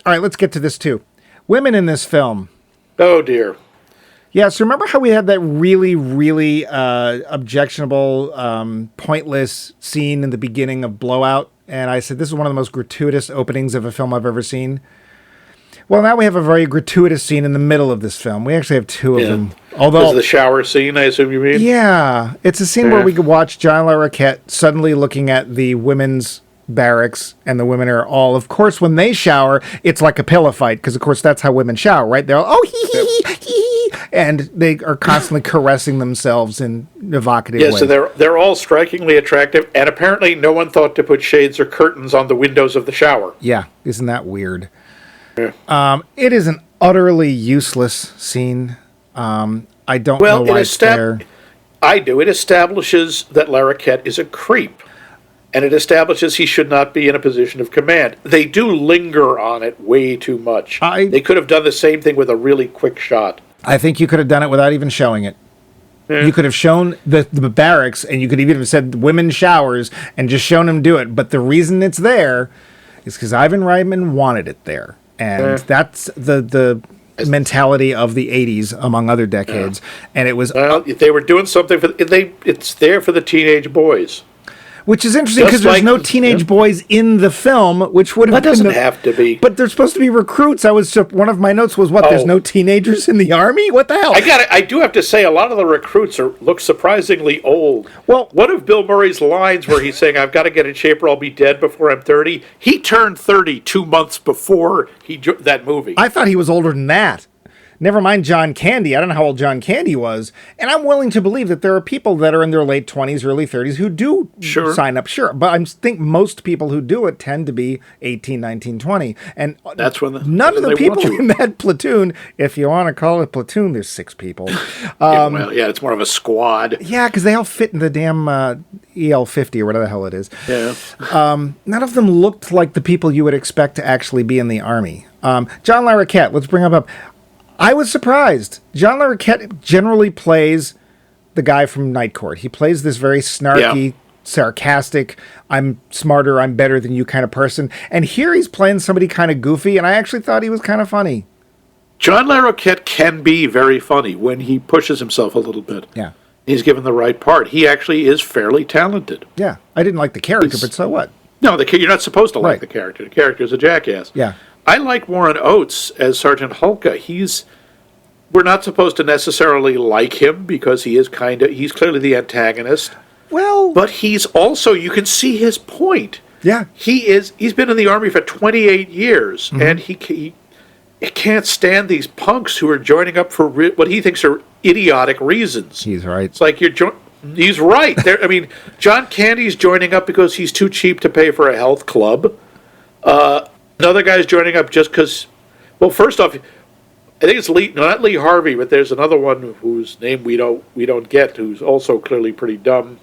right, let's get to this, too. Women in this film. Oh, dear. Yeah, so remember how we had that really, really objectionable, pointless scene in the beginning of Blowout? And I said, this is one of the most gratuitous openings of a film I've ever seen. Well, now we have a very gratuitous scene in the middle of this film. We actually have two of them. Although the shower scene, I assume you mean? Yeah. It's a scene where we could watch John LaRoquette suddenly looking at the women's barracks, and the women are all, of course, when they shower, it's like a pillow fight, because, of course, that's how women shower, right? They're all, oh, hee, and they are constantly caressing themselves in evocative ways. Yeah, so they're all strikingly attractive, and apparently no one thought to put shades or curtains on the windows of the shower. Yeah, isn't that weird? Yeah. It is an utterly useless scene. I don't know why it's there. I do. It establishes that LaRoquette is a creep, and it establishes he should not be in a position of command. They do linger on it way too much. They could have done the same thing with a really quick shot. I think you could have done it without even showing it. Yeah. You could have shown the barracks, and you could even have said women's showers and just shown them do it. But the reason it's there is because Ivan Reitman wanted it there. And that's the mentality of the 80s, among other decades. And it was... Well, they were doing something for... It's there for the teenage boys. Which is interesting because there's no teenage boys in the film, which would have been... That doesn't have to be. But they're supposed to be recruits. One of my notes was, there's no teenagers in the army? What the hell? I do have to say, a lot of the recruits look surprisingly old. Well, one of Bill Murray's lines where he's saying, I've got to get in shape or I'll be dead before I'm 30, he turned 30 2 months before that movie. I thought he was older than that. Never mind John Candy. I don't know how old John Candy was. And I'm willing to believe that there are people that are in their late 20s, early 30s who do sign up. Sure. But I think most people who do it tend to be 18, 19, 20. And that's when none of the people in that platoon, if you want to call it a platoon, there's 6 people. It's more of a squad. Yeah, because they all fit in the damn EL-50 or whatever the hell it is. Yeah. None of them looked like the people you would expect to actually be in the army. John LaRoquette, let's bring him up. I was surprised. John LaRoquette generally plays the guy from Night Court. He plays this very snarky, sarcastic, I'm smarter, I'm better than you kind of person. And here he's playing somebody kind of goofy, and I actually thought he was kind of funny. John LaRoquette can be very funny when he pushes himself a little bit. Yeah. He's given the right part. He actually is fairly talented. Yeah. I didn't like the character, but so what? No, you're not supposed to like the character. The character's a jackass. Yeah. I like Warren Oates as Sergeant Hulka. We're not supposed to necessarily like him because he's clearly the antagonist. Well, but he's also, you can see his point. Yeah. He's been in the Army for 28 years, and he can't stand these punks who are joining up for what he thinks are idiotic reasons. He's right. It's like he's right. John Candy's joining up because he's too cheap to pay for a health club. Another guy's joining up just because, well, first off, I think it's not Lee Harvey, but there's another one whose name we don't get, who's also clearly pretty dumb.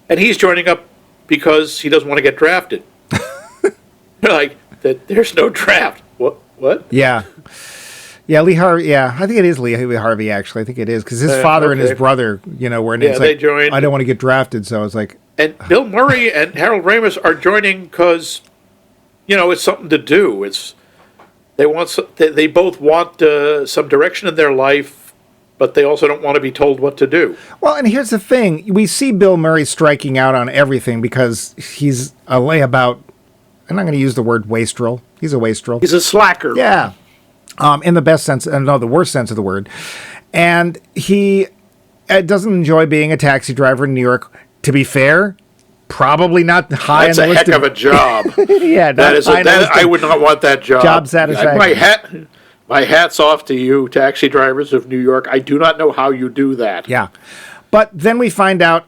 And he's joining up because he doesn't want to get drafted. Like, there's no draft. What? Yeah. Yeah, Lee Harvey. Yeah, I think it is Lee Harvey, actually. I think it is, because his father and his brother, were in it. They joined. I don't want to get drafted, so I was like... And Bill Murray and Harold Ramis are joining because, it's something to do. They both want some direction in their life, but they also don't want to be told what to do. Well, and here's the thing. We see Bill Murray striking out on everything because he's a layabout. I'm not going to use the word wastrel. He's a wastrel. He's a slacker. Yeah. In the best sense, the worst sense of the word. And he doesn't enjoy being a taxi driver in New York. To be fair, probably not high on the list. That's a heck of a job. Yeah, I would not want that job. Job satisfaction. My hat's off to you, taxi drivers of New York. I do not know how you do that. Yeah. But then we find out,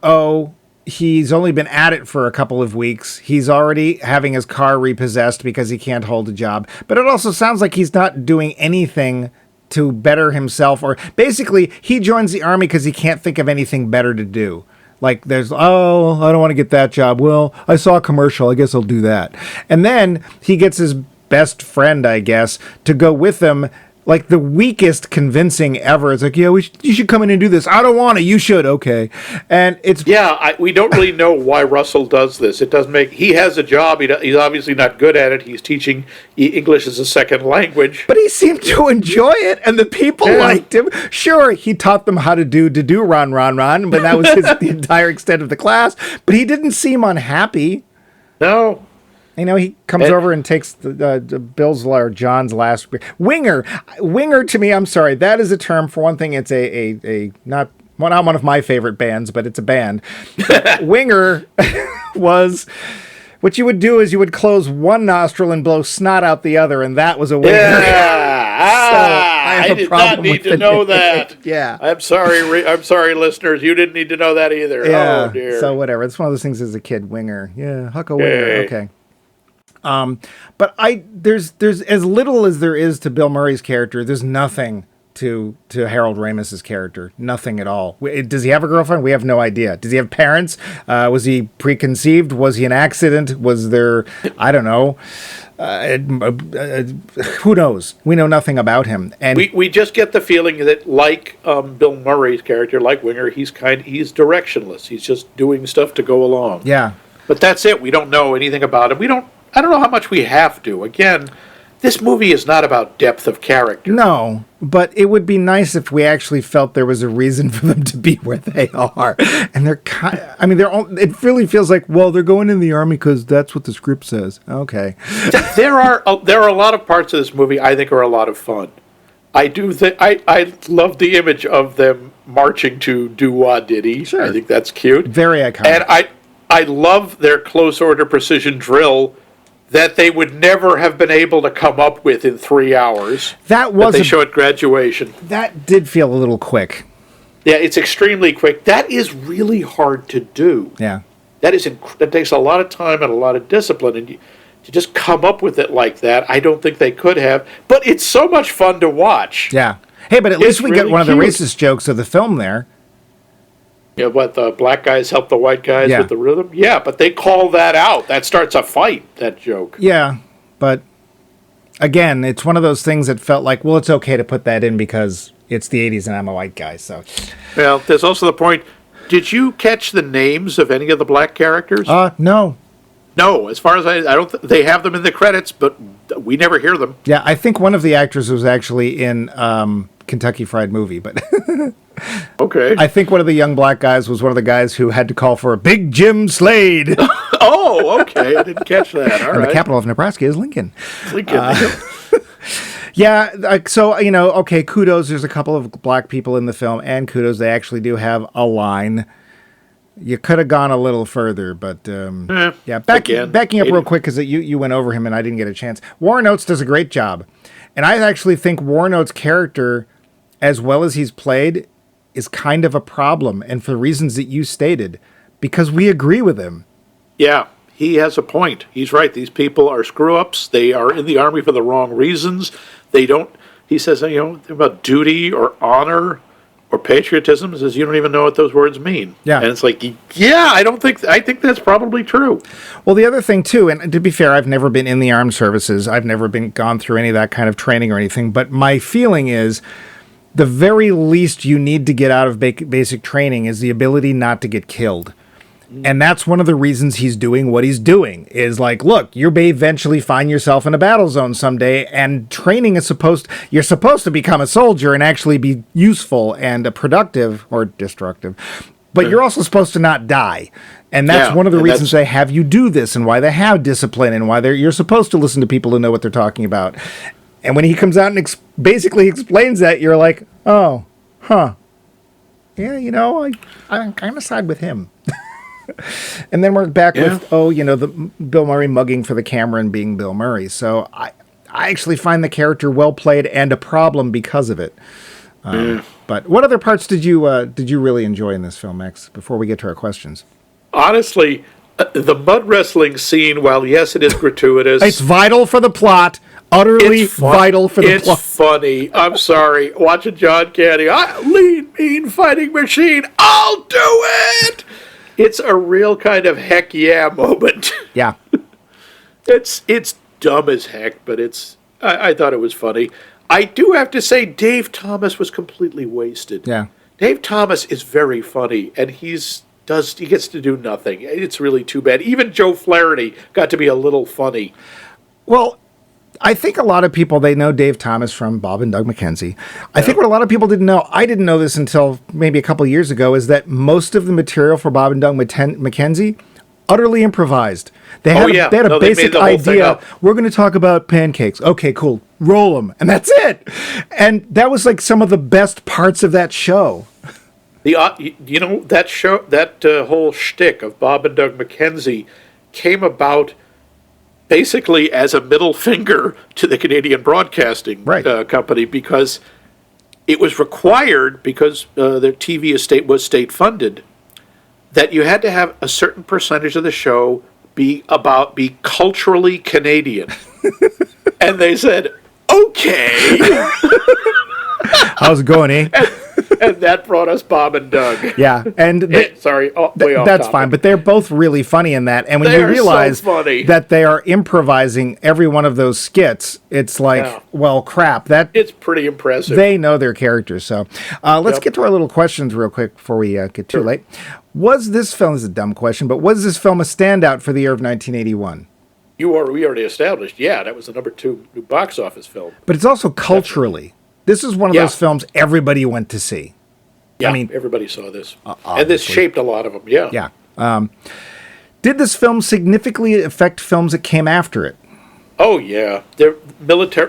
he's only been at it for a couple of weeks. He's already having his car repossessed because he can't hold a job. But it also sounds like he's not doing anything to better himself, or basically he joins the army because he can't think of anything better to do. Like I don't want to get that job. Well, I saw a commercial. I guess I'll do that. And then he gets his best friend, I guess, to go with him. Like the weakest convincing ever. It's like, yeah, you should come in and do this. I don't want to. You should. Okay. And it's... Yeah, we don't really know why Russell does this. It doesn't make... He has a job. He's obviously not good at it. He's teaching English as a second language. But he seemed to enjoy it, and the people liked him. Sure, he taught them how to do run, but that was the entire extent of the class. But he didn't seem unhappy. No. You know, he comes over and takes the Bill's or John's last winger. Winger to me, I'm sorry, that is a term. For one thing, it's not one of my favorite bands, but it's a band. Winger was what you would do is you would close one nostril and blow snot out the other, and that was a winger. Yeah, I did not need to know that. Yeah, I'm sorry, listeners. You didn't need to know that either. Yeah. Oh dear. So whatever. It's one of those things as a kid. Winger. Yeah, huck a winger. Okay. But there's as little as there is to Bill Murray's character. There's nothing to Harold Ramis's character. Nothing at all. Does he have a girlfriend? We have no idea. Does he have parents? Was he preconceived? Was he an accident? Was there? I don't know. Who knows? We know nothing about him. And we just get the feeling that, like Bill Murray's character, like Winger, he's directionless. He's just doing stuff to go along. Yeah. But that's it. We don't know anything about him. I don't know how much we have to. Again, this movie is not about depth of character. No, but it would be nice if we actually felt there was a reason for them to be where they are. And it really feels like, well, they're going in the army because that's what the script says. Okay. There are a lot of parts of this movie I think are a lot of fun. I do think I love the image of them marching to Doo-Wah Diddy. Sure. I think that's cute. Very iconic. And I love their close order precision drill that they would never have been able to come up with in 3 hours. That they show at graduation. That did feel a little quick. Yeah, it's extremely quick. That is really hard to do. Yeah. That takes a lot of time and a lot of discipline, and to just come up with it like that, I don't think they could have. But it's so much fun to watch. Yeah. Hey, but at least we get one of the racist jokes of the film there. Yeah, what, the black guys help the white guys with the rhythm? Yeah, but they call that out. That starts a fight, that joke. Yeah, but again, it's one of those things that felt like, well, it's okay to put that in because it's the 80s and I'm a white guy, so. Well, there's also the point, did you catch the names of any of the black characters? No. No, as far as I don't, they have them in the credits, but we never hear them. Yeah, I think one of the actors was actually in Kentucky Fried Movie, but... Okay. I think one of the young black guys was one of the guys who had to call for a Big Jim Slade. Oh, okay. I didn't catch that. All right. The capital of Nebraska is Lincoln. Lincoln. Yeah, so, okay, kudos. There's a couple of black people in the film, and kudos, they actually do have a line. You could have gone a little further, but backing up real quick, because you went over him and I didn't get a chance. Warren Oates does a great job. And I actually think Warren Oates' character, as well as he's played, is kind of a problem, and for the reasons that you stated, because we agree with him. Yeah, he has a point. He's right. These people are screw-ups. They are in the army for the wrong reasons. They don't, he says, about duty or honor or patriotism. He says, you don't even know what those words mean. Yeah. And it's like, I think that's probably true. Well, the other thing, too, and to be fair, I've never been in the armed services. I've never gone through any of that kind of training or anything, but my feeling is, the very least you need to get out of basic training is the ability not to get killed. And that's one of the reasons he's doing what he's doing, is like, look, you may eventually find yourself in a battle zone someday, and training is you're supposed to become a soldier and actually be useful and productive or destructive, but you're also supposed to not die. And that's one of the reasons they have you do this, and why they have discipline, and why you're supposed to listen to people who know what they're talking about. And when he comes out and basically explains that, you're like, oh, huh. Yeah, I kind of side with him. And then we're back with, the Bill Murray mugging for the camera and being Bill Murray. So I actually find the character well played and a problem because of it. But what other parts did you really enjoy in this film, Max, before we get to our questions? honestly, the mud wrestling scene, while yes, it is gratuitous. It's vital for the plot. Utterly vital for the plot. It's funny. I'm sorry. Watching John Candy, lean, mean fighting machine. I'll do it. It's a real kind of heck yeah moment. Yeah. It's dumb as heck, but I thought it was funny. I do have to say Dave Thomas was completely wasted. Yeah. Dave Thomas is very funny, and he gets to do nothing. It's really too bad. Even Joe Flaherty got to be a little funny. Well, I think a lot of people, they know Dave Thomas from Bob and Doug McKenzie. I think what a lot of people didn't know, I didn't know this until maybe a couple of years ago, is that most of the material for Bob and Doug McKenzie, utterly improvised. They had a basic idea. We're going to talk about pancakes. Okay, cool. Roll them. And that's it. And that was like some of the best parts of that show. That show, that whole shtick of Bob and Doug McKenzie came about basically as a middle finger to the Canadian Broadcasting Company, because it was required, because their TV estate was state funded, that you had to have a certain percentage of the show be culturally Canadian. And they said, okay. How's it going, eh? And that brought us Bob and Doug. Yeah, and sorry, way off that's topic. fine. But they're both really funny in that. And when you realize that they are improvising every one of those skits, it's like, well, crap. It's pretty impressive. They know their characters. So let's get to our little questions real quick before we get too late. Was this film? This is a dumb question, but was this film a standout for the year of 1981? We already established. Yeah, that was the number 2 new box office film. But it's also culturally. This is one of those films everybody went to see. Yeah, I mean, everybody saw this. And this shaped a lot of them, yeah. Yeah. Did this film significantly affect films that came after it? Oh, yeah. They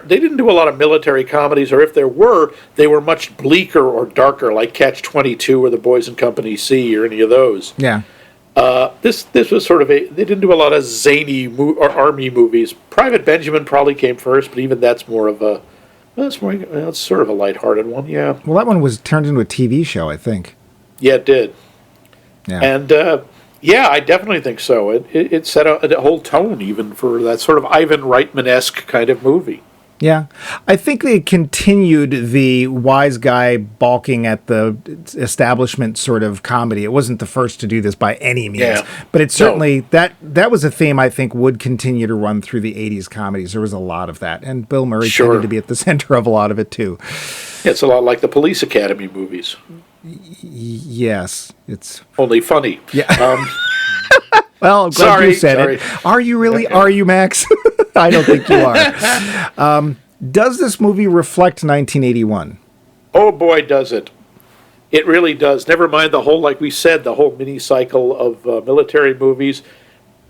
didn't do a lot of military comedies, or if there were, they were much bleaker or darker, like Catch-22 or The Boys and Company C or any of those. Yeah. This was sort of they didn't do a lot of zany or army movies. Private Benjamin probably came first, but even that's more of a... it's sort of a lighthearted one, yeah. Well, that one was turned into a TV show, I think. Yeah, it did. Yeah. And, I definitely think so. It set a whole tone even for that sort of Ivan Reitman-esque kind of movie. Yeah. I think they continued the wise guy balking at the establishment sort of comedy. It wasn't the first to do this by any means. Yeah. But it certainly, that was a theme I think would continue to run through the 80s comedies. There was a lot of that. And Bill Murray tended to be at the center of a lot of it, too. It's a lot like the Police Academy movies. Yes. It's only funny. Yeah. Well, I'm glad you said it. Are you really? Okay. Are you, Max? I don't think you are. Does this movie reflect 1981? Oh, boy, does it. It really does. Never mind the whole, like we said, the whole mini-cycle of military movies.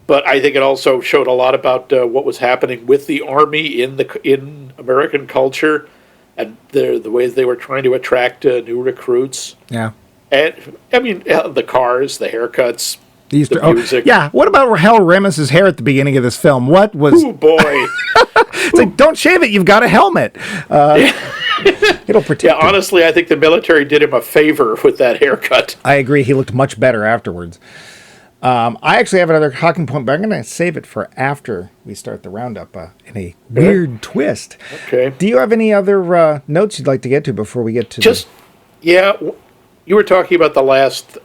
But I think it also showed a lot about what was happening with the Army in American culture and the ways they were trying to attract new recruits. Yeah. And, I mean, the cars, the haircuts, the music. Yeah. What about Hal Ramis' hair at the beginning of this film? What was... Oh, boy. It's like, don't shave it. You've got a helmet. It'll protect him. Honestly, I think the military did him a favor with that haircut. I agree. He looked much better afterwards. I actually have another talking point, but I'm going to save it for after we start the roundup in a weird twist. Okay. Do you have any other notes you'd like to get to before we get to you were talking about the last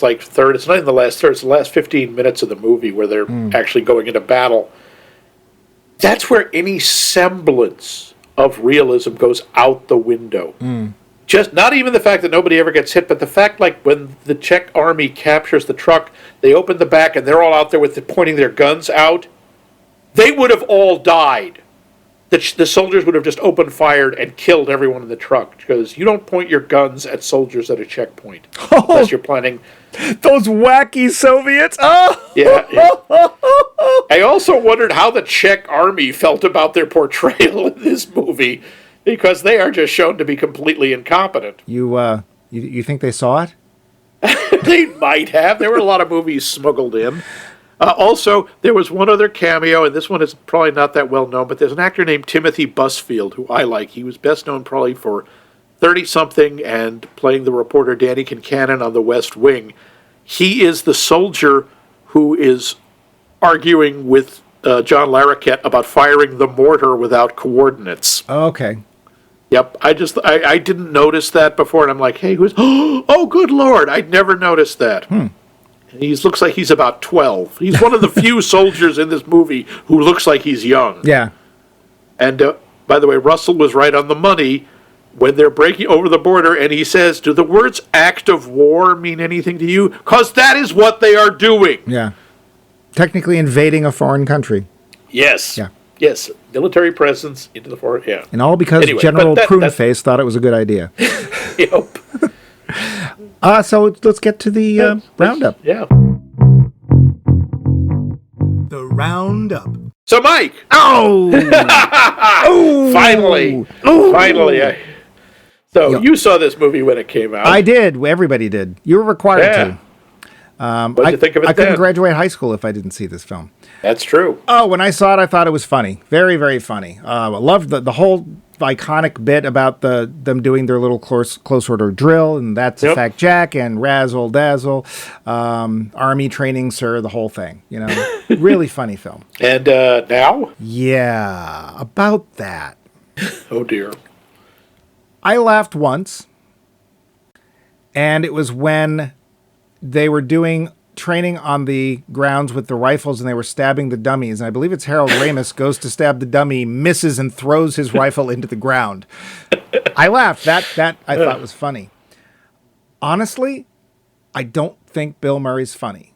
like third. It's not even the last third. It's the last 15 minutes of the movie where they're actually going into battle. That's where any semblance of realism goes out the window. Just not even the fact that nobody ever gets hit, but the fact like when the Czech army captures the truck, they open the back and they're all out there pointing their guns out. They would have all died. The soldiers would have just opened fire and killed everyone in the truck, because you don't point your guns at soldiers at a checkpoint unless you're planning. Those wacky Soviets! Oh! Yeah. I also wondered how the Czech army felt about their portrayal in this movie, because they are just shown to be completely incompetent. You think they saw it? They might have. There were a lot of movies smuggled in. Also, there was one other cameo, and this one is probably not that well known, but there's an actor named Timothy Busfield, who I like. He was best known probably for 30-something and playing the reporter Danny Kincannon on The West Wing. he is the soldier who is arguing with John Larroquette about firing the mortar without coordinates. Oh, okay. Yep, I didn't notice that before, and I'm like, hey, who's? Oh, good Lord, I'd never noticed that. He looks like he's about 12. He's one of the few soldiers in this movie who looks like he's young. Yeah. And by the way, Russell was right on the money when they're breaking over the border, and he says, do the words act of war mean anything to you? Because that is what they are doing. Yeah. Technically invading a foreign country. Yes. Yeah. Yes. Military presence into the foreign, yeah. And all because General Pruneface thought it was a good idea. Yep. So let's get to the roundup. Yeah. The roundup. So, Mike. Oh! Finally. Oh! Finally. You saw this movie when it came out. I did. Everybody did. You were required to. What did you think of it I couldn't then? graduate high school if I didn't see this film. That's true. Oh, when I saw it, I thought it was funny. Very, very funny. I loved the whole iconic bit about them doing their little close order drill, and that's a fact Jack, and razzle dazzle, army training, sir, the whole thing. You know, really funny film. And now? Yeah, about that. Oh, dear. I laughed once, and it was when they were doing training on the grounds with the rifles, and they were stabbing the dummies. And I believe it's Harold Ramis goes to stab the dummy, misses, and throws his rifle into the ground. I laughed. That I thought was funny. Honestly, I don't think Bill Murray's funny.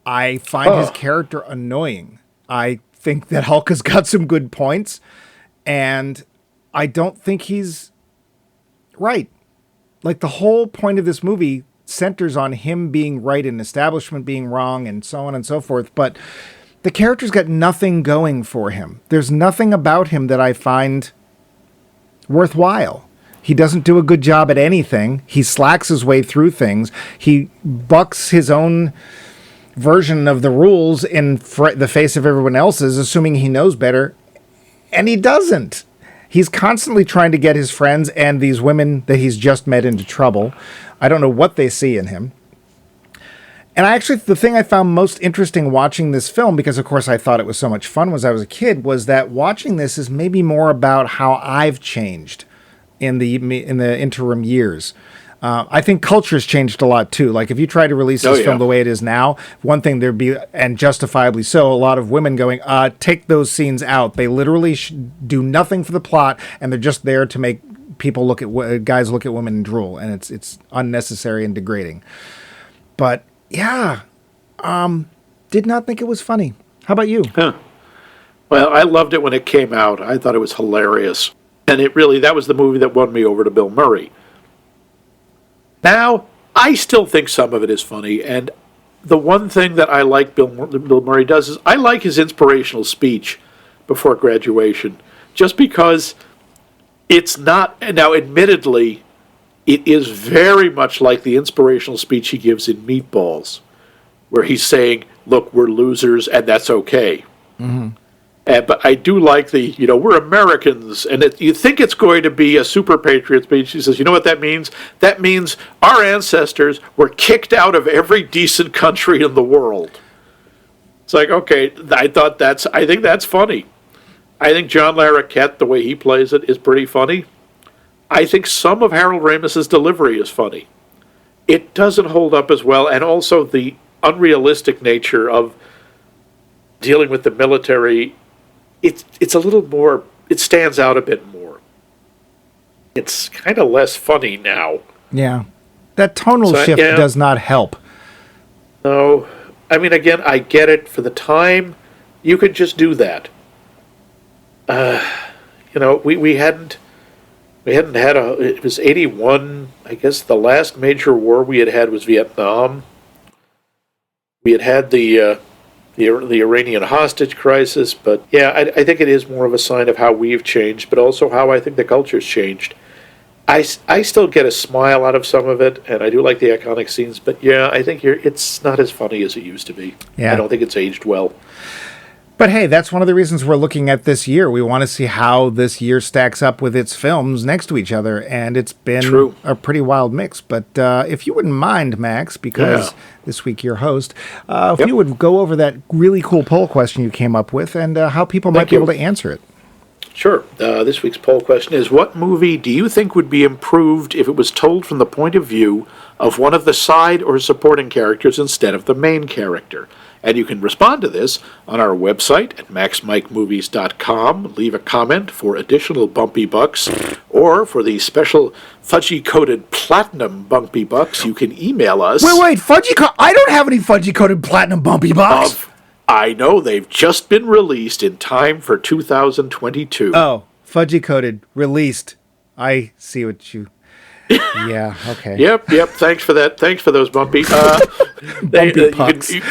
I find his character annoying. I think that Hulk has got some good points, and I don't think he's right. Like, the whole point of this movie centers on him being right and establishment being wrong and so on and so forth, but the character's got nothing going for him. There's nothing about him that I find worthwhile. He doesn't do a good job at anything. He slacks his way through things. He bucks his own version of the rules in the face of everyone else's, assuming he knows better, and he doesn't. He's constantly trying to get his friends and these women that he's just met into trouble. I don't know what they see in him. And the thing I found most interesting watching this film, because of course I thought it was so much fun when I was a kid, was that watching this is maybe more about how I've changed in the interim years. I think culture's changed a lot too. Like, if you try to release this film the way it is now, one thing there'd be, and justifiably so, a lot of women going, take those scenes out. They literally do nothing for the plot, and they're just there to make people guys look at women and drool, and it's unnecessary and degrading. But yeah, did not think it was funny. How about you? Huh. Well, I loved it when it came out. I thought it was hilarious, and that was the movie that won me over to Bill Murray. Now, I still think some of it is funny, and the one thing that I like Bill Murray does is I like his inspirational speech before graduation, just because it's not, now admittedly, it is very much like the inspirational speech he gives in Meatballs, where he's saying, look, we're losers, and that's okay. Mm-hmm. But I do like we're Americans, and you think it's going to be a super patriot speech. He says, you know what that means? That means our ancestors were kicked out of every decent country in the world. It's like, okay, I think that's funny. I think John Larroquette, the way he plays it, is pretty funny. I think some of Harold Ramis's delivery is funny. It doesn't hold up as well, and also the unrealistic nature of dealing with the military. It's a little more, it stands out a bit more. It's kind of less funny now. Yeah. That tonal shift does not help. No. I mean, again, I get it. For the time, you could just do that. We hadn't had it was 81. I guess the last major war we had was Vietnam. We had the Iranian hostage crisis, but yeah, I think it is more of a sign of how we've changed, but also how I think the culture's changed. I still get a smile out of some of it, and I do like the iconic scenes, but yeah, I think it's not as funny as it used to be. Yeah. I don't think it's aged well. But hey, that's one of the reasons we're looking at this year. We want to see how this year stacks up with its films next to each other, and it's been a pretty wild mix. But if you wouldn't mind, Max, because this week you're host, if you would go over that really cool poll question you came up with and how people might be able to answer it. Sure. This week's poll question is, what movie do you think would be improved if it was told from the point of view of one of the side or supporting characters instead of the main character? And you can respond to this on our website at maxmikemovies.com. Leave a comment for additional bumpy bucks, or for the special fudgy-coated platinum bumpy bucks, you can email us. Wait, I don't have any fudgy-coated platinum bumpy bucks. I know, they've just been released in time for 2022. Oh, fudgy-coated, released. I see what you... Yeah, okay. Yep. Thanks for that. Thanks for those bumpy. Bumpy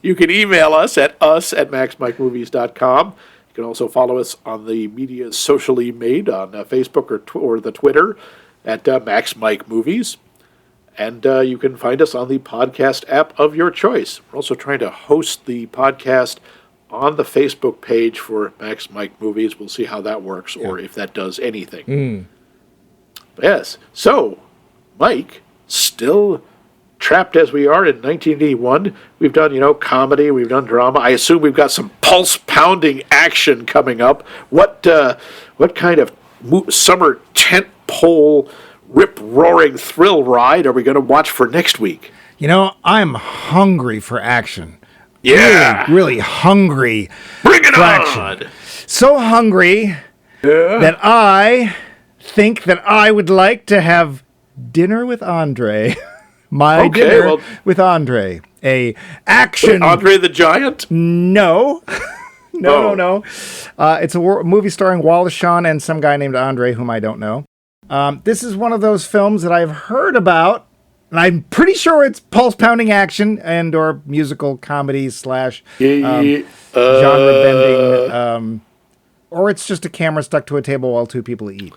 you can email us at maxmikemovies.com. You can also follow us on the media socially made on Facebook or the Twitter at maxmikemovies. And you can find us on the podcast app of your choice. We're also trying to host the podcast on the Facebook page for Max Mike Movies. We'll see how that works, or if that does anything. Yes. So, Mike, still trapped as we are in 1981. We've done, comedy. We've done drama. I assume we've got some pulse-pounding action coming up. What kind of summer tent-pole, rip-roaring thrill ride are we going to watch for next week? I'm hungry for action. Yeah. Really hungry. Bring it for on. Action. So hungry that I think that I would like to have dinner with Andre. Dinner with Andre. A action. Andre the Giant? No. No. It's a movie starring Wallace Shawn and some guy named Andre, whom I don't know. This is one of those films that I've heard about, and I'm pretty sure it's pulse-pounding action and or musical comedy / genre-bending, or it's just a camera stuck to a table while two people eat.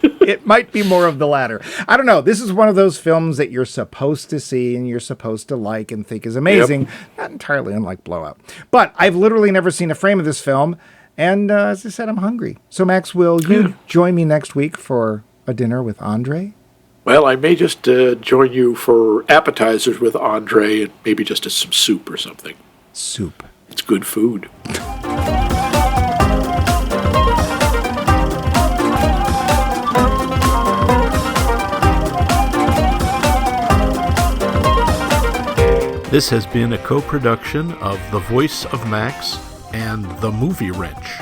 It might be more of the latter. I don't know. This is one of those films that you're supposed to see and you're supposed to like and think is amazing. Not entirely unlike Blowout. But I've literally never seen a frame of this film, and as I said, I'm hungry. So, Max, will you join me next week for a dinner with Andre? Well, I may just join you for appetizers with Andre and maybe just some soup or something. Soup. It's good food. This has been a co-production of The Voice of Max and The Movie Wrench.